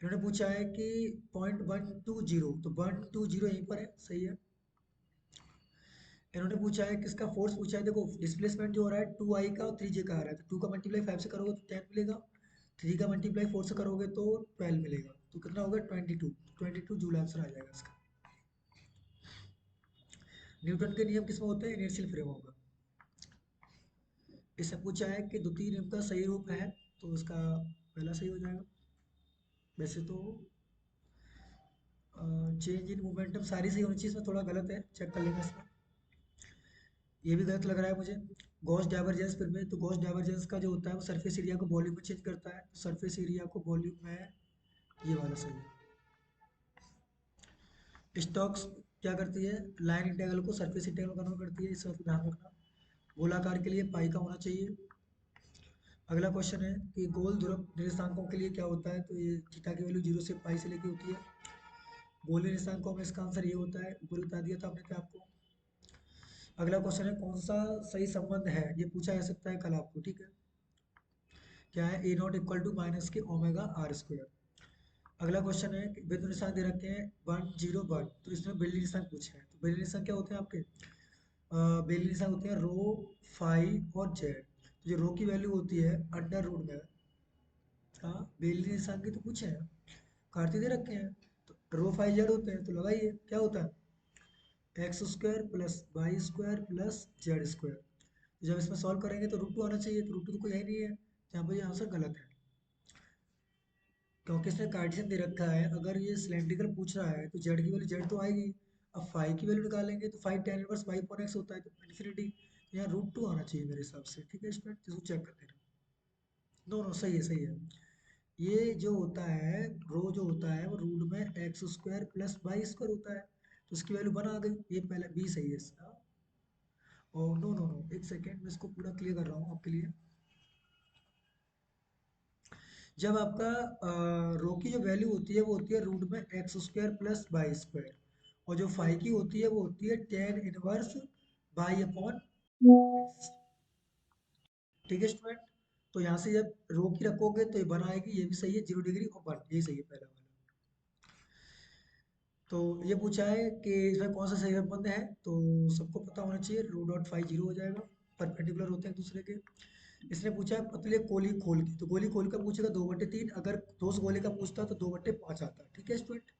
इन्होंने पूछा है कि 0.120, तो 120 यहीं पर है, सही है। इन्होंने पूछा है किसका फोर्स पूछा है? देखो डिस्प्लेसमेंट जो हो रहा है 2i का और 3j का आ रहा है, तो 2 का मल्टीप्लाई 5 से करोगे तो 10 मिलेगा, 3 का मल्टीप्लाई 4 से करोगे तो 12 मिलेगा, तो कितना होगा? 22 जूल आंसर आ जाएगा इसका। न्यूटन के नियम किसमें होते हैं? इनर्शियल फ्रेमों में। इससे पूछा है कि द्वितीय नियम का सही रूप है, तो उसका पहला सही हो जाएगा। वैसे तो चेंज इन मोमेंटम सारी सही होनी चाहिए, इसमें थोड़ा गलत है, चेक कर लेना इसमें। ये भी गलत लग रहा है मुझे। गॉस डाइवर्जेंस फिर में, तो गॉस डाइवर्जेंस का जो होता है वो सरफेस एरिया को वॉल्यूम में चेंज करता है, तो सरफेस एरिया को वॉल्यूम में ये वाला सही है। स्टॉक्स क्या करती है, लाइन इंटीग्रल को सरफेस इंटीग्रल में कन्वर्ट करती है, इस बात को ध्यान रखना। गोलाकार के लिए पाई का होना चाहिए। अगला क्वेश्चन है कि गोल ध्रुव निर्देशांकों के लिए क्या होता है, तो ये थीटा की वैल्यू 0 से पाई से लेके होती है। गोलीय निर्देशांकों में इसका आंसर ये होता है, ऊपर बता दिया था आपने क्या आपको। अगला क्वेश्चन है कौन सा सही संबंध है, ये पूछा जा सकता है कल आपको, ठीक है। क्या है, ए नॉट इक्वल टू माइनस के ओमेगा आर स्क्वायर। अगला क्वेश्चन है कि बिंदु निशान दे रखे हैं 1 0 1, तो इसमें बेलनी निशान पूछे हैं, तो बेलनी निशान क्या होते हैं आपके, बेलनी निशान होते हैं रो, फाई और जेड। तो जो रो की वैल्यू होती है अंडर रूट में, हाँ बेलनी निशान की तो पूछे हैं, कार्ती दे रखे हैं, तो रो फाई जेड होते हैं, तो लगाइए क्या होता है, X square plus Y square plus Z square. तो जब इसमें सॉल्व करेंगे तो रूट टू आना चाहिए, तो रूट टू तो कोई है नहीं है, यहाँ पर ये आंसर गलत है, क्योंकि इसने कार्टेशियन दे रखा है। अगर ये सिलेंड्रिकल पूछ रहा है तो जेड की वैल्यू जेड तो आएगी। अब फाइव की वैल्यू निकालेंगे तो five tan inverse five point x होता है, तो इन्फिनिटी। यहाँ रूट टू आना चाहिए मेरे हिसाब से, ठीक है स्टूडेंट, इसको चेक कर लेना। नो नो सही है सही है। ये जो होता है रो जो होता है वो रूट में X square plus Y square होता है, तो उसकी वैल्यू वन आ गई, ये पहले बी सही है इसका। और नो नो नो एक सेकेंड, मैं इसको पूरा क्लियर कर रहा हूँ आपके लिए। जब आपका रो की जो वैल्यू होती है वो होती है रूट में X square plus Y square, और जो फाई की होती है वो होती है tan inverse Y upon X, ठीक है स्टूडेंट। तो यहाँ से जब रो की रखोगे तो ये वन आएगी, ये भी सही है, 0 डिग्री और वन, ये सही है पहला वाला। तो ये पूछा है कि इसमें कौन सा सही संबंध है, तो सबको पता होना चाहिए, रो डॉट फाइव जीरो हो जाएगा, परपेंडिकुलर होते हैं एक दूसरे के। इसने पूछा है पतले गोली खोल की, तो गोली खोल का पूछेगा 2/3, अगर ठोस गोले का पूछता तो 2/5 आता है, ठीक है स्टूडेंट।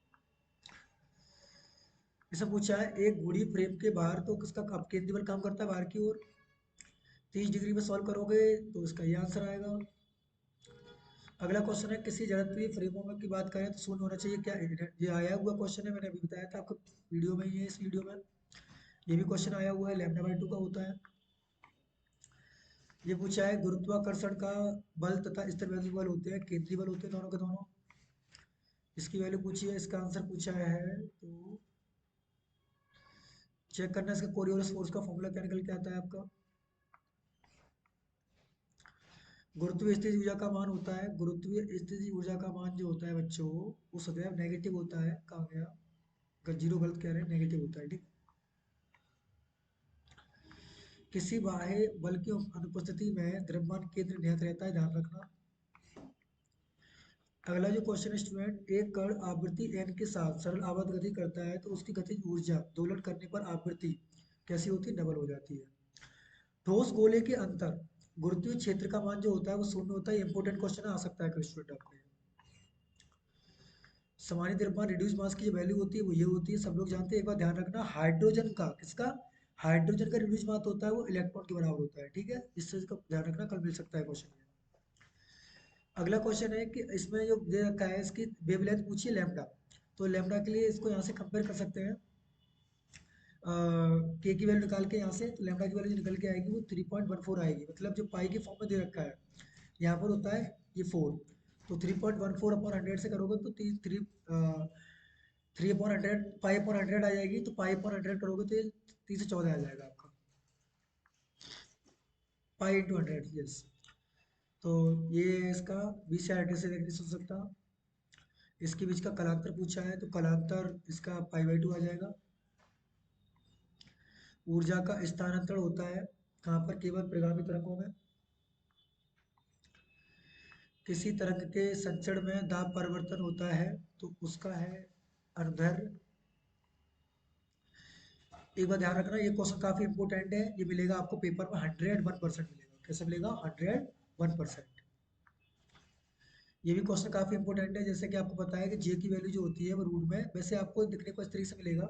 इसे पूछा है एक घुड़ी फ्रेम के बाहर, तो किसका अब केंद्रीय बल काम करता है बाहर की ओर, 30 डिग्री में सॉल्व करोगे तो इसका ये आंसर आएगा। अगला क्वेश्चन है किसी जड़त्वीय फ्रेमों में की बात करें तो शून्य होना चाहिए क्या, ये आया हुआ क्वेश्चन है, मैंने अभी बताया था आपको वीडियो में ही है, इस वीडियो में ये भी क्वेश्चन आया हुआ है, λ/2 का होता है। ये पूछा है गुरुत्वाकर्षण का बल तथा स्थिर बल होते हैं, केंद्रीय बल होते हैं दोनों के दोनों। इसकी वैल्यू पूछी है, इसका आंसर पूछा है, तो चेक करना इसका कोरियोलिस फोर्स का फॉर्मूला क्या निकल के आता है आपका। गुरुत्वीय स्थिति ऊर्जा का मान होता है, गुरुत्वीय स्थिति ऊर्जा का मान जो होता है बच्चों, वो सदैव नेगेटिव होता है, कहा गया, अगर जीरो गलत कह रहे हैं, नेगेटिव होता है, ठीक। किसी बाह्य बल की अनुपस्थिति में द्रव्यमान केंद्र नियत रहता है, ध्यान रखना। अगला जो क्वेश्चन है स्टूडेंट, एक कण आवृत्ति n के साथ सरल आवर्त गति करता है तो उसकी गतिज ऊर्जा दोलन करने पर आवृत्ति कैसी होती है, डबल हो जाती है। ठोस गोले के अंतर गुरुत्वीय क्षेत्र का मान जो होता है वो शून्य होता है, इंपोर्टेंट क्वेश्चन आ सकता है स्टूडेंट आपको। सामान्य द्रव्यमान रिड्यूस मास की जो वैल्यू होती है वो ये होती है, सब लोग जानते हैं, एक बार ध्यान रखना, हाइड्रोजन का किसका, हाइड्रोजन का रिड्यूस मास होता है वो इलेक्ट्रॉन के बराबर होता है, ठीक है, इस चीज का ध्यान रखना, कल मिल सकता है क्वेश्चन। अगला क्वेश्चन है कि इसमें जो दे रखा है इसकी वेवलेंथ पूछिए लैम्डा, तो लैम्डा के लिए इसको यहाँ से कंपेयर कर सकते हैं, के की वैल्यू निकाल के यहाँ से, तो लैम्डा की वैल्यू निकल के आएगी वो 3.14 आएगी, मतलब जो पाई के फॉर्म में दे रखा है यहाँ पर होता है ये 4, तो 3.14 अपॉन 100 से करोगे तो three three upon hundred pi upon 100 आ जाएगी, तो पाई अपॉन 100 करोगे तो ये 3 से 14 आ जाएगा आपका, पाई इंटू 100, यस। तो ये इसका 20 से देखने सुन सकता, इसके बीच का कलांतर पूछा है, तो कलांतर इसका पाई/2 आ जाएगा। ऊर्जा का स्थानांतरण होता है कहाँ पर, केवल परिगामी तरंगों में। किसी तरंग के संचरण में दाब परिवर्तन होता है तो उसका है अनुदैर्ध्य। एक बार ध्यान रखना, ये क्वेश्चन काफी इंपॉर्टेंट है, ये मिलेगा आपको पेपर में 101% मिलेगा, कैसे मिलेगा, 101%। ये भी क्वेश्चन काफी इंपॉर्टेंट है, जैसे कि आपको पता है कि जे की वैल्यू जो होती है वो रूट में, वैसे आपको दिखने को इस तरीके से मिलेगा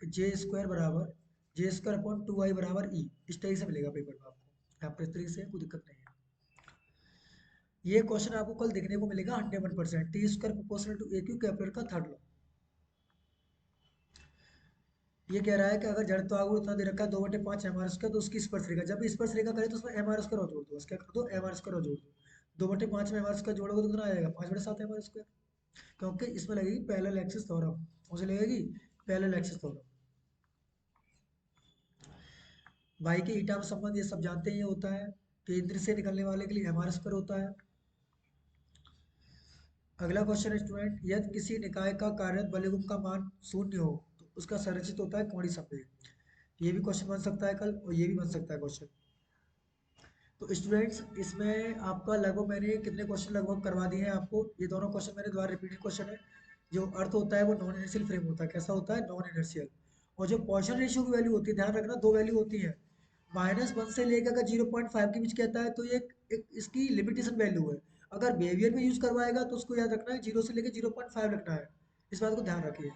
कि जे स्क्वायर बराबर जे स्क्वायर अपॉन 2i बराबर ई, इस तरीके से मिलेगा पेपर में आपको, यहाँ पर इस तरीके से कोई दिक्कत नहीं है। ये क्वेश्चन आपको कल देखने को मिलेगा 101%, T square proportional to A cube, Kepler का थर्ड लॉ। ये कह रहा है कि अगर जड़त्व आघूर्ण उतना दे रखा है 2/5 एम आर स्क्वायर, तो उसकी स्पर्श रेखा, जब स्पर्श रेखा करे तो उसमें एम आर स्क्वायर और जोड़ दो, बस क्या कर दो, एम आर स्क्वायर और जोड़ दो, 2/5 में एम आर स्क्वायर जोड़ोगे तो कितना आ जाएगा, 5/7 एम आर स्क्वायर। क्योंकि इसमें लगेगी पैरेलल एक्सिस थ्योरम, मुझे लगेगी पैरेलल एक्सिस थ्योरम। बाई के ईटा में संबंध ये सब जानते हैं, ये होता है केंद्र से निकलने वाले के लिए एम स्क्वायर होता है। अगला क्वेश्चन है स्टूडेंट, यदि किसी निकाय का कार्यरत बलयुग्म का मान शून्य हो तो उसका संरचित होता है कोणीय संवेग। ये भी क्वेश्चन बन सकता है कल, और ये भी बन सकता है क्वेश्चन। तो स्टूडेंट्स इसमें आपका लगभग मैंने कितने क्वेश्चन लगभग करवा दिए हैं आपको, ये दोनों क्वेश्चन मेरे द्वारा रिपीटेड क्वेश्चन है। जो अर्थ होता है वो नॉन इनर्शियल फ्रेम होता है, कैसा होता है, नॉन इनर्शियल। और जो पॉइसन रेशियो की वैल्यू होती है, ध्यान रखना दो वैल्यू होती है, -1 से लेकर अगर 0.5 के बीच कहता है तो ये एक इसकी लिमिटेशन वैल्यू है। अगर बिहेवियर में यूज करवाएगा तो उसको याद रखना है 0 से लेकर 0.5 रखना है, इस बात को ध्यान रखिए।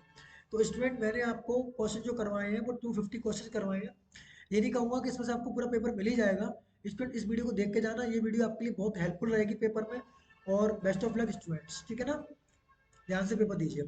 तो स्टूडेंट मैंने आपको क्वेश्चन जो करवाए हैं वो 250 क्वेश्चन करवाए हैं। ये नहीं कहूँगा कि इसमें से आपको पूरा पेपर मिल ही जाएगा। स्टूडेंट इस वीडियो को देख के जाना, ये वीडियो आपके लिए बहुत हेल्पफुल रहेगी पेपर में। और बेस्ट ऑफ लक स्टूडेंट्स, ठीक है ना, ध्यान से पेपर दीजिए।